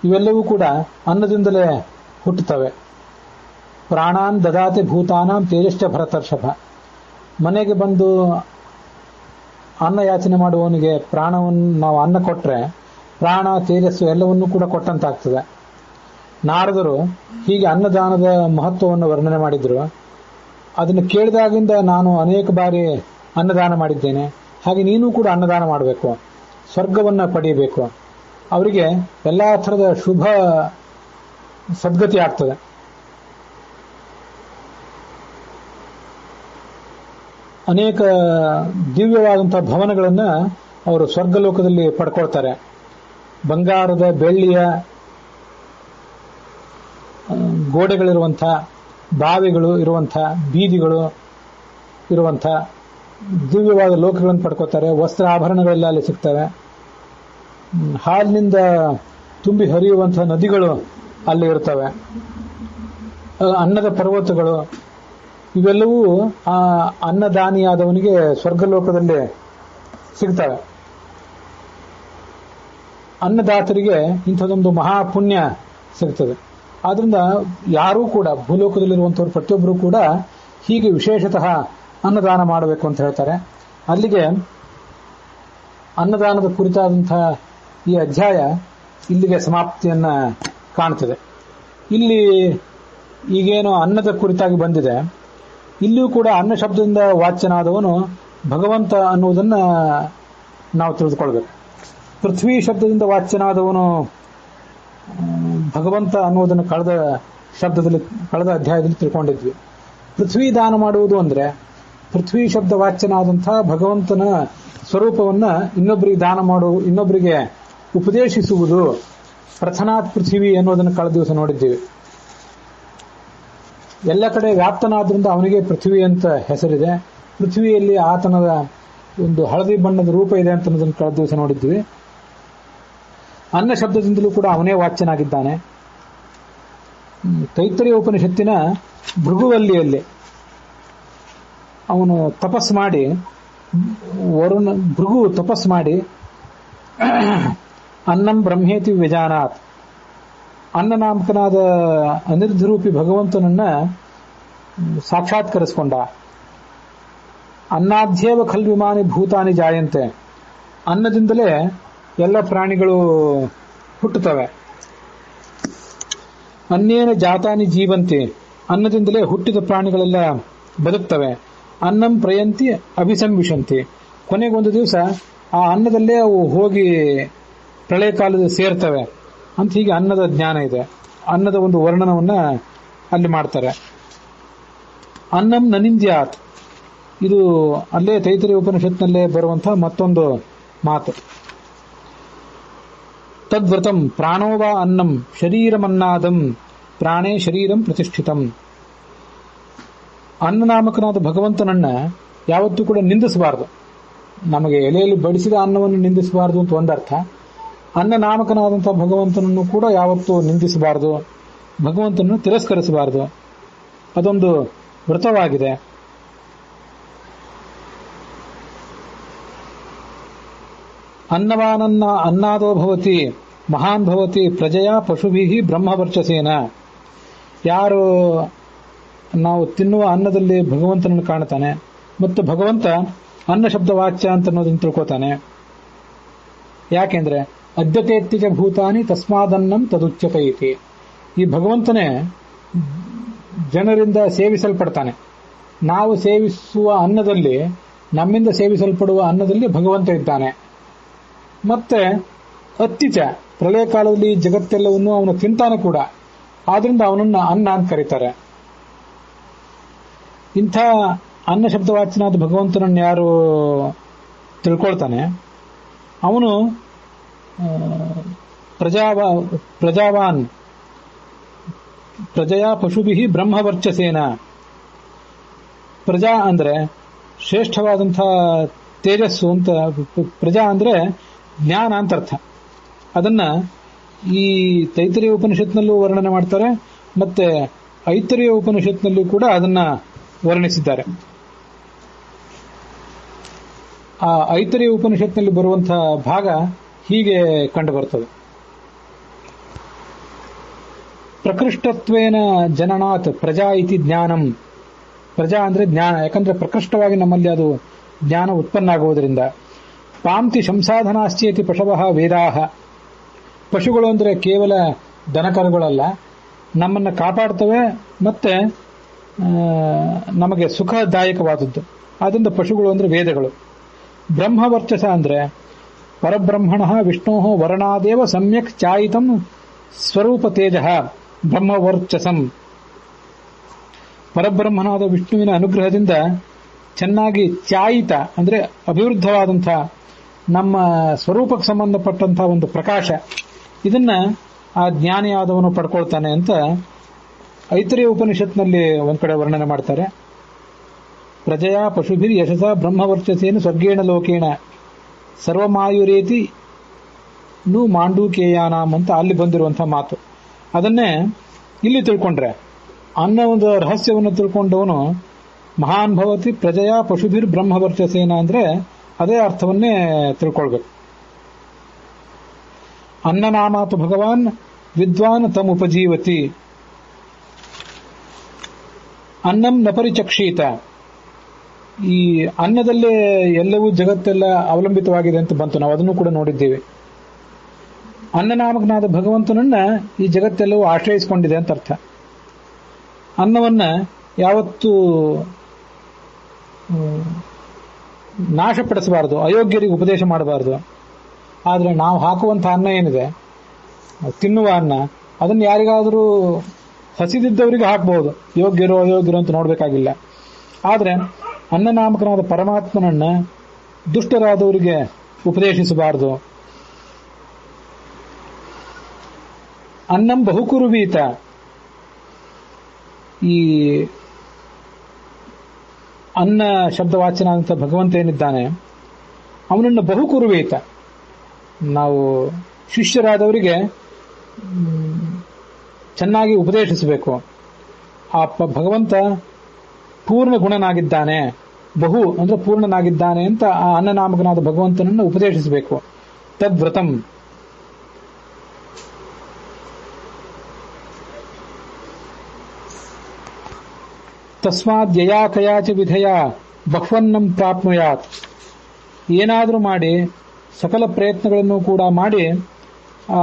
ಇವೆಲ್ಲವೂ ಕೂಡ ಅನ್ನದಿಂದಲೇ ಹುಟ್ಟುತ್ತವೆ. ಪ್ರಾಣಾನ್ ದದಾತಿ ಭೂತಾನಾಂ ತೇಜಶ್ಚ ಭರತರ್ಷಭ. ಮನೆಗೆ ಬಂದು ಅನ್ನ ಯಾಚನೆ ಮಾಡುವವನಿಗೆ ಪ್ರಾಣವನ್ನು ನಾವು ಅನ್ನ ಕೊಟ್ಟರೆ ಪ್ರಾಣ, ತೇಜಸ್ಸು ಎಲ್ಲವನ್ನೂ ಕೂಡ ಕೊಟ್ಟಂತಾಗ್ತದೆ. ನಾರದರು ಹೀಗೆ ಅನ್ನದಾನದ ಮಹತ್ವವನ್ನು ವರ್ಣನೆ ಮಾಡಿದ್ರು. ಅದನ್ನು ಕೇಳಿದಾಗಿಂದ ನಾನು ಅನೇಕ ಬಾರಿ ಅನ್ನದಾನ ಮಾಡಿದ್ದೇನೆ, ಹಾಗೆ ನೀನು ಕೂಡ ಅನ್ನದಾನ ಮಾಡಬೇಕು, ಸ್ವರ್ಗವನ್ನು ಪಡೆಯಬೇಕು. ಅವರಿಗೆ ಎಲ್ಲ ಥರದ ಶುಭ ಸದ್ಗತಿ ಆಗ್ತದೆ. ಅನೇಕ ದಿವ್ಯವಾದಂತಹ ಭವನಗಳನ್ನು ಅವರು ಸ್ವರ್ಗಲೋಕದಲ್ಲಿ ಪಡ್ಕೊಳ್ತಾರೆ. ಬಂಗಾರದ, ಬೆಳ್ಳಿಯ ಗೋಡೆಗಳಿರುವಂಥ, ಬಾವಿಗಳು ಇರುವಂಥ, ಬೀದಿಗಳು ಇರುವಂಥ ದಿವ್ಯವಾದ ಲೋಕಗಳನ್ನು ಪಡ್ಕೋತಾರೆ. ವಸ್ತ್ರ ಆಭರಣಗಳೆಲ್ಲ ಅಲ್ಲಿ ಸಿಗ್ತವೆ. ಹಾಲಿನಿಂದ ತುಂಬಿ ಹರಿಯುವಂತಹ ನದಿಗಳು ಅಲ್ಲಿ ಇರ್ತವೆ. ಅನ್ನದ ಪರ್ವತಗಳು ಇವೆಲ್ಲವೂ ಆ ಅನ್ನದಾನಿಯಾದವನಿಗೆ ಸ್ವರ್ಗಲೋಕದಲ್ಲಿ ಸಿಗ್ತವೆ. ಅನ್ನದಾತರಿಗೆ ಇಂಥದೊಂದು ಮಹಾಪುಣ್ಯ ಸಿಗ್ತದೆ. ಆದ್ರಿಂದ ಯಾರೂ ಕೂಡ ಭೂಲೋಕದಲ್ಲಿರುವಂಥವ್ರು ಪ್ರತಿಯೊಬ್ಬರು ಕೂಡ ಹೀಗೆ ವಿಶೇಷತಃ ಅನ್ನದಾನ ಮಾಡಬೇಕು ಅಂತ ಹೇಳ್ತಾರೆ. ಅಲ್ಲಿಗೆ ಅನ್ನದಾನದ ಕುರಿತಾದಂತಹ ಈ ಅಧ್ಯಾಯ ಇಲ್ಲಿಗೆ ಸಮಾಪ್ತಿಯನ್ನ ಕಾಣ್ತದೆ. ಇಲ್ಲಿ ಈಗೇನು ಅನ್ನದ ಕುರಿತಾಗಿ ಬಂದಿದೆ, ಇಲ್ಲಿಯೂ ಕೂಡ ಅನ್ನ ಶಬ್ದದಿಂದ ವಾಚ್ಯನಾದವನು ಭಗವಂತ ಅನ್ನುವುದನ್ನ ನಾವು ತಿಳಿದುಕೊಳ್ಬೇಕು. ಪೃಥ್ವಿ ಶಬ್ದದಿಂದ ವಾಚ್ಯನಾದವನು ಭಗವಂತ ಅನ್ನುವುದನ್ನು ಕಳೆದ ಅಧ್ಯಾಯದಲ್ಲಿ ತಿಳ್ಕೊಂಡಿದ್ವಿ. ಪೃಥ್ವಿ ದಾನ ಮಾಡುವುದು ಅಂದ್ರೆ ಪೃಥ್ವಿ ಶಬ್ದ ವಾಚ್ಯನಾದಂತಹ ಭಗವಂತನ ಸ್ವರೂಪವನ್ನ ಇನ್ನೊಬ್ಬರಿಗೆ ಉಪದೇಶಿಸುವುದು. ಪ್ರಥನಾತ್ ಪೃಥ್ವಿ ಅನ್ನೋದನ್ನು ಕಳೆದ ದಿವಸ ನೋಡಿದ್ದೀವಿ. ಎಲ್ಲ ಕಡೆ ವ್ಯಾಪ್ತನಾದ್ರಿಂದ ಅವನಿಗೆ ಪೃಥ್ವಿ ಅಂತ ಹೆಸರಿದೆ. ಪೃಥ್ವಿಯಲ್ಲಿ ಆತನದ ಒಂದು ಹಳದಿ ಬಣ್ಣದ ರೂಪ ಇದೆ ಅಂತ ಅನ್ನೋದನ್ನು ಕಳೆದ ದಿವಸ ನೋಡಿದ್ವಿ. ಅನ್ನ ಶಬ್ದದಿಂದಲೂ ಕೂಡ ಅವನೇ ವಾಚ್ಯನಾಗಿದ್ದಾನೆ. ತೈತ್ತರೀಯ ಉಪನಿಷತ್ತಿನ ಭೃಗುವಲ್ಲಿಯಲ್ಲಿ ಅವನು ತಪಸ್ ಮಾಡಿ, ಭೃಗು ತಪಸ್ ಮಾಡಿ ಅನ್ನಂ ಬ್ರಹ್ಮೇತಿ ವ್ಯಜಾನಾತ್, ಅನ್ನನಾಮಕನಾದ ಅನಿರ್ಧರೂಪಿ ಭಗವಂತನನ್ನ ಸಾಕ್ಷಾತ್ಕರಿಸಿಕೊಂಡ. ಅನ್ನಾಧ್ಯೇವ ಖಲ್ವಿಮಾನಿ ಭೂತಾನಿ ಜಾಯಂತೆ, ಅನ್ನದಿಂದಲೇ ಎಲ್ಲ ಪ್ರಾಣಿಗಳು ಹುಟ್ಟುತ್ತವೆ. ಅನ್ನೇನ ಜಾತಾನಿ ಜೀವಂತಿ, ಅನ್ನದಿಂದಲೇ ಹುಟ್ಟಿದ ಪ್ರಾಣಿಗಳೆಲ್ಲ ಬದುಕ್ತವೆ. ಅನ್ನಂ ಪ್ರಯಂತಿ ಅಭಿಸಂವಿಶಂತಿ, ಕೊನೆಗೊಂದು ದಿವಸ ಆ ಅನ್ನದಲ್ಲೇ ಅವು ಹೋಗಿ ಪ್ರಳಯ ಕಾಲದಲ್ಲಿ ಸೇರ್ತವೆ ಅಂತ ಹೀಗೆ ಅನ್ನದ ಜ್ಞಾನ ಇದೆ. ಅನ್ನದ ಒಂದು ವರ್ಣನವನ್ನ ಅಲ್ಲಿ ಮಾಡ್ತಾರೆ. ಅನ್ನಂ ನನಿಂದ್ಯಾತ್, ಇದು ಅಲ್ಲೇ ತೈತರಿಯ ಉಪನಿಷತ್ನಲ್ಲೇ ಬರುವಂತಹ ಮತ್ತೊಂದು ಮಾತು. ತದ್ವ್ರತಂ ಪ್ರಾಣೋವಾ ಅನ್ನಂ ಶರೀರಮನ್ನಾದಂ ಪ್ರಾಣೇ ಶರೀರಂ ಪ್ರತಿಷ್ಠಿತಂ. ಅನ್ನನಾಮಕನಾದ ಭಗವಂತನನ್ನ ಯಾವತ್ತೂ ಕೂಡ ನಿಂದಿಸಬಾರದು. ನಮಗೆ ಎಲೆಯಲ್ಲಿ ಬಡಿಸಿದ ಅನ್ನವನ್ನು ನಿಂದಿಸಬಾರದು ಅಂತ ಒಂದರ್ಥ. ಅನ್ನನಾಮಕನಾದಂತಹ ಭಗವಂತನನ್ನು ಕೂಡ ಯಾವತ್ತೂ ನಿಂದಿಸಬಾರದು, ಭಗವಂತನನ್ನು ತಿರಸ್ಕರಿಸಬಾರದು. ಅದೊಂದು ವ್ರತವಾಗಿದೆ. ಅನ್ನವಾನನ್ನ ಅನ್ನಾದೋ ಭವತಿ ಮಹಾನ್ ಭವತಿ ಪ್ರಜೆಯ ಪಶುಭಿಹಿ ಬ್ರಹ್ಮವರ್ಚಸೇನ. ಯಾರು ನಾವು ತಿನ್ನುವ ಅನ್ನದಲ್ಲಿ ಭಗವಂತನನ್ನು ಕಾಣ್ತಾನೆ ಮತ್ತು ಭಗವಂತ ಅನ್ನ ಶಬ್ದ ವಾಚ್ಯ ಅಂತ ಅನ್ನೋದನ್ನು ತಿಳ್ಕೊತಾನೆ. ಯಾಕೆಂದ್ರೆ ಅದ್ಯತೇತ್ಯಜ ಭೂತಾನಿ ತಸ್ಮಾದನ್ನಂ ತದುಚ್ಯತೆ ಇತಿ. ಈ ಭಗವಂತನೇ ಜನರಿಂದ ಸೇವಿಸಲ್ಪಡ್ತಾನೆ. ನಾವು ಸೇವಿಸುವ ಅನ್ನದಲ್ಲಿ, ನಮ್ಮಿಂದ ಸೇವಿಸಲ್ಪಡುವ ಅನ್ನದಲ್ಲಿ ಭಗವಂತ ಇದ್ದಾನೆ. ಮತ್ತೆ ಅತ್ತಿಚ ಪ್ರಳಯ ಕಾಲದಲ್ಲಿ ಜಗತ್ತೆಲ್ಲವನ್ನು ಅವನು ತಿಂತಾನೆ ಕೂಡ. ಆದ್ರಿಂದ ಅವನನ್ನ ಅನ್ನ ಅಂತ ಕರೀತಾರೆ. ಇಂಥ ಅನ್ನ ಶಬ್ದವಾಚನಾದ ಭಗವಂತನನ್ನು ಯಾರು ತಿಳ್ಕೊಳ್ತಾನೆ ಅವನು ಪ್ರಜಾವಾನ್ ಪ್ರಜೆಯ ಪಶುಭಿಹಿ ಬ್ರಹ್ಮವರ್ಚಸೇನ. ಪ್ರಜಾ ಅಂದ್ರೆ ಶ್ರೇಷ್ಠವಾದಂಥ ತೇಜಸ್ಸು ಅಂತ. ಪ್ರಜಾ ಅಂದ್ರೆ ಜ್ಞಾನ ಅಂತ ಅರ್ಥ. ಅದನ್ನ ಈ ತೈತರಿಯ ಉಪನಿಷತ್ನಲ್ಲೂ ವರ್ಣನೆ ಮಾಡ್ತಾರೆ, ಮತ್ತೆ ಐತರಿಯ ಉಪನಿಷತ್ನಲ್ಲೂ ಕೂಡ ಅದನ್ನ ವರ್ಣಿಸಿದ್ದಾರೆ. ಆ ಐತರಿಯ ಉಪನಿಷತ್ನಲ್ಲಿ ಬರುವಂತಹ ಭಾಗ ಹೀಗೆ ಕಂಡು ಬರ್ತದೆ. ಪ್ರಕೃಷ್ಟತ್ವೇನ ಜನನಾತ್ ಪ್ರಜಾ ಇತಿ ಜ್ಞಾನಂ. ಪ್ರಜಾ ಅಂದ್ರೆ ಜ್ಞಾನ, ಯಾಕಂದ್ರೆ ಪ್ರಕೃಷ್ಟವಾಗಿ ನಮ್ಮಲ್ಲಿ ಅದು ಜ್ಞಾನ ಉತ್ಪನ್ನ ಆಗುವುದರಿಂದ. ಪಾಂತಿ ಶಂಸಾಧನಾಶ್ಚೇತಿ ಪಶವಃ ವೇದಾಹ. ಪಶುಗಳು ಅಂದ್ರೆ ಕೇವಲ ದನಕರುಗಳಲ್ಲ, ನಮ್ಮನ್ನು ಕಾಪಾಡ್ತವೆ ಮತ್ತೆ ನಮಗೆ ಸುಖದಾಯಕವಾದದ್ದು. ಆದ್ದರಿಂದ ಪಶುಗಳು ಅಂದ್ರೆ ವೇದಗಳು. ಬ್ರಹ್ಮವರ್ಚಸ ಅಂದ್ರೆ ಪರಬ್ರಹ್ಮಣ ವಿಷ್ಣೋ ವರ್ಣಾದೇವ ಸಮ್ಯಕ್ ಚಾಯಿತಂ ಸ್ವರೂಪ ತೇಜ ಬ್ರಹ್ಮವರ್ಚಸಂ. ಪರಬ್ರಹ್ಮನಾದ ವಿಷ್ಣುವಿನ ಅನುಗ್ರಹದಿಂದ ಚೆನ್ನಾಗಿ ಚಾಯಿತ ಅಂದ್ರೆ ಅಭಿವೃದ್ಧವಾದಂಥ ನಮ್ಮ ಸ್ವರೂಪಕ್ಕೆ ಸಂಬಂಧಪಟ್ಟಂತಹ ಒಂದು ಪ್ರಕಾಶ, ಇದನ್ನ ಆ ಜ್ಞಾನಿಯಾದವನು ಪಡ್ಕೊಳ್ತಾನೆ ಅಂತ ಐತರಿಯ ಉಪನಿಷತ್ನಲ್ಲಿ ಒಂದ್ ಕಡೆ ವರ್ಣನೆ ಮಾಡ್ತಾರೆ. ಪ್ರಜೆಯ ಪಶುಭಿರ್ ಯಶಸ ಬ್ರಹ್ಮವರ್ಚಸೇನ ಸ್ವರ್ಗೇಣ ಲೋಕೇಣ ಸರ್ವಮಾಯುರೇತಿ ನು ಮಾಂಡೂಕೇಯಾನಾಮ್ ಅಂತ ಅಲ್ಲಿ ಬಂದಿರುವಂತಹ ಮಾತು. ಅದನ್ನೇ ಇಲ್ಲಿ ತಿಳ್ಕೊಂಡ್ರೆ, ಅನ್ನೋ ಒಂದು ರಹಸ್ಯವನ್ನು ತಿಳ್ಕೊಂಡವನು ಮಹಾನ್ ಭವತಿ ಪ್ರಜೆಯ ಪಶುಭಿರ್ ಬ್ರಹ್ಮವರ್ಚಸೇನ ಅಂದ್ರೆ ಅದೇ ಅರ್ಥವನ್ನೇ ತಿಳ್ಕೊಳ್ಬೇಕು. ಅನ್ನನಾಮಾತು ಭಗವಾನ್ ವಿದ್ವಾನ್ ತಮ್ ಉಪಜೀವತಿ. ಅನ್ನಂ ನ ಪರಿಚಕ್ಷೀತ. ಈ ಅನ್ನದಲ್ಲೇ ಎಲ್ಲವೂ ಜಗತ್ತೆಲ್ಲ ಅವಲಂಬಿತವಾಗಿದೆ ಅಂತ ಬಂತು, ನಾವು ಅದನ್ನು ಕೂಡ ನೋಡಿದ್ದೇವೆ. ಅನ್ನನಾಮಕನಾದ ಭಗವಂತನನ್ನ ಈ ಜಗತ್ತೆಲ್ಲವೂ ಆಶ್ರಯಿಸಿಕೊಂಡಿದೆ ಅಂತ ಅರ್ಥ. ಅನ್ನವನ್ನ ಯಾವತ್ತೂ ನಾಶಪಡಿಸಬಾರದು, ಅಯೋಗ್ಯರಿಗೆ ಉಪದೇಶ ಮಾಡಬಾರದು. ಆದರೆ ನಾವು ಹಾಕುವಂಥ ಅನ್ನ ಏನಿದೆ, ತಿನ್ನುವ ಅನ್ನ, ಅದನ್ನು ಯಾರಿಗಾದರೂ ಹಸಿದಿದ್ದವರಿಗೆ ಹಾಕಬಹುದು, ಯೋಗ್ಯರು ಅಯೋಗ್ಯರು ಅಂತ ನೋಡಬೇಕಾಗಿಲ್ಲ. ಆದರೆ ಅನ್ನನಾಮಕನಾದ ಪರಮಾತ್ಮನನ್ನ ದುಷ್ಟರಾದವರಿಗೆ ಉಪದೇಶಿಸಬಾರದು. ಅನ್ನಂ ಬಹುಕುರುವೀತ. ಈ ಅನ್ನ ಶಬ್ದವಾಚನಾದಂಥ ಭಗವಂತ ಏನಿದ್ದಾನೆ ಅವನನ್ನು ಬಹುಕುರುವೀತ. ನಾವು ಶಿಷ್ಯರಾದವರಿಗೆ ಚೆನ್ನಾಗಿ ಉಪದೇಶಿಸಬೇಕು. ಆ ಭಗವಂತ ಪೂರ್ಣ ಗುಣನಾಗಿದ್ದಾನೆ, ಬಹು ಅಂದ್ರೆ ಪೂರ್ಣನಾಗಿದ್ದಾನೆ ಅಂತ ಆ ಅನ್ನನಾಮಕನಾದ ಭಗವಂತನನ್ನು ಉಪದೇಶಿಸಬೇಕು. ತದ್ವ್ರತಂ. ತಸ್ಮಾದ್ ಯಯಾ ಕಯಾಚ ವಿಧಯ ಬಹ್ವನ್ನಂ ಪ್ರಾಪ್ನುಯಾತ್. ಏನಾದರೂ ಮಾಡಿ ಸಕಲ ಪ್ರಯತ್ನಗಳನ್ನು ಕೂಡ ಮಾಡಿ ಆ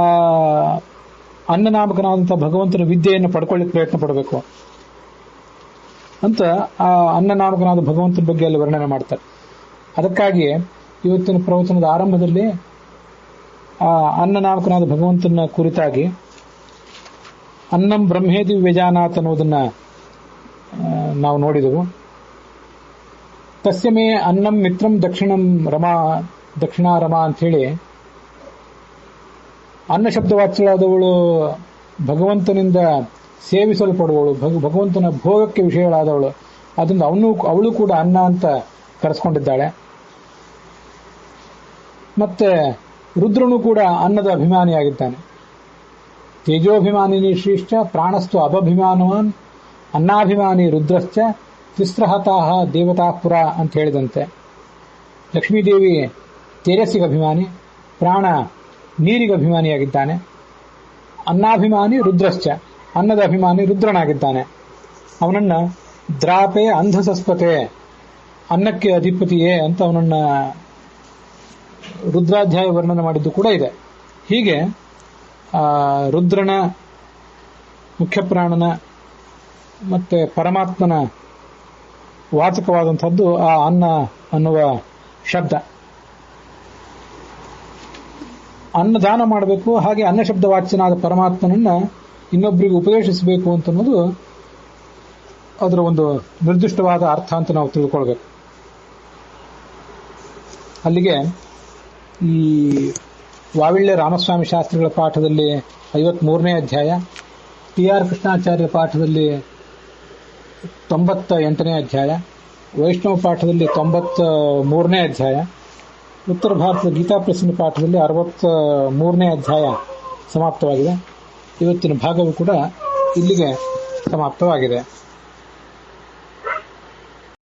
ಅನ್ನನಾಮಕನಾದಂಥ ಭಗವಂತನ ವಿದ್ಯೆಯನ್ನು ಪಡ್ಕೊಳ್ಳಿಕ್ಕೆ ಪ್ರಯತ್ನ ಪಡಬೇಕು ಅಂತ ಆ ಅನ್ನನಾಮಕನಾದ ಭಗವಂತನ ಬಗ್ಗೆ ಅಲ್ಲಿ ವರ್ಣನೆ ಮಾಡ್ತಾರೆ. ಅದಕ್ಕಾಗಿ ಇವತ್ತಿನ ಪ್ರವಚನದ ಆರಂಭದಲ್ಲಿ ಆ ಅನ್ನನಾಮಕನಾದ ಭಗವಂತನ ಕುರಿತಾಗಿ ಅನ್ನಂ ಬ್ರಹ್ಮೇದಿ ವ್ಯಜಾನಾತ್ ಅನ್ನೋದನ್ನ ನಾವು ನೋಡಿದೆವು. ತಸ್ಯ ಮೇ ಅನ್ನಂ ಮಿತ್ರಂ ದಕ್ಷಿಣಾ ರಮಾ ಅಂಥೇಳಿ ಅನ್ನ ಶಬ್ದವಾಚ್ಯಳಾದವಳು ಭಗವಂತನಿಂದ ಸೇವಿಸಲ್ಪಡುವವಳು, ಭಗವಂತನ ಭೋಗಕ್ಕೆ ವಿಷಯಳಾದವಳು. ಅದರಿಂದ ಅವಳು ಕೂಡ ಅನ್ನ ಅಂತ ಕರೆಸ್ಕೊಂಡಿದ್ದಾಳೆ. ಮತ್ತೆ ರುದ್ರನು ಕೂಡ ಅನ್ನದ ಅಭಿಮಾನಿಯಾಗಿದ್ದಾನೆ. ತೇಜೋಭಿಮಾನಿನಿ ಶ್ರೀಶ್ಚ ಪ್ರಾಣಸ್ತು ಅಭಭಿಮಾನವಾನ್ ಅನ್ನಾಭಿಮಾನಿ ರುದ್ರಶ್ಚ ತಿಸ್ರಹತಾಹ ದೇವತಾಪುರ ಅಂತ ಹೇಳಿದಂತೆ ಲಕ್ಷ್ಮೀದೇವಿ ತೇಜಸ್ಸಿಗೆ ಅಭಿಮಾನಿ, ಪ್ರಾಣ ನೀರಿಗೆ ಅಭಿಮಾನಿಯಾಗಿದ್ದಾನೆ. ಅನ್ನಾಭಿಮಾನಿ ರುದ್ರಶ್ಚ ಅನ್ನದ ಅಭಿಮಾನಿ ರುದ್ರನಾಗಿದ್ದಾನೆ. ಅವನನ್ನ ದ್ರಾಪೆ ಅಂಧಸಸ್ಪತೆ ಅನ್ನಕ್ಕೆ ಅಧಿಪತಿಯೇ ಅಂತ ಅವನನ್ನ ರುದ್ರಾಧ್ಯಾಯ ವರ್ಣನೆ ಮಾಡಿದ್ದು ಕೂಡ ಇದೆ. ಹೀಗೆ ರುದ್ರನ, ಮುಖ್ಯಪ್ರಾಣನ ಮತ್ತೆ ಪರಮಾತ್ಮನ ವಾಚಕವಾದಂಥದ್ದು ಆ ಅನ್ನ ಅನ್ನುವ ಶಬ್ದ. ಅನ್ನದಾನ ಮಾಡಬೇಕು, ಹಾಗೆ ಅನ್ನ ಶಬ್ದ ವಾಚ್ಯನಾದ ಪರಮಾತ್ಮನನ್ನ ಇನ್ನೊಬ್ಬರಿಗೆ ಉಪದೇಶಿಸಬೇಕು ಅಂತನ್ನೋದು ಅದರ ಒಂದು ನಿರ್ದಿಷ್ಟವಾದ ಅರ್ಥ ಅಂತ ನಾವು ತಿಳ್ಕೊಳ್ಬೇಕು. ಅಲ್ಲಿಗೆ ಈ ವಾವಿಳ್ಯ ರಾಮಸ್ವಾಮಿ ಶಾಸ್ತ್ರಿಗಳ ಪಾಠದಲ್ಲಿ 53ನೇ ಅಧ್ಯಾಯ, ಟಿ ಆರ್ ಕೃಷ್ಣಾಚಾರ್ಯ ಪಾಠದಲ್ಲಿ 98ನೇ ಅಧ್ಯಾಯ, ವೈಷ್ಣವ ಪಾಠದಲ್ಲಿ 93ನೇ ಅಧ್ಯಾಯ, ಉತ್ತರ ಭಾರತದ ಗೀತಾ ಪ್ರಸನ್ನ ಪಾಠದಲ್ಲಿ 63ನೇ ಅಧ್ಯಾಯ ಸಮಾಪ್ತವಾಗಿದೆ. ಇವತ್ತಿನ ಭಾಗವು ಕೂಡ ಇಲ್ಲಿಗೆ ಸಮಾಪ್ತವಾಗಿದೆ.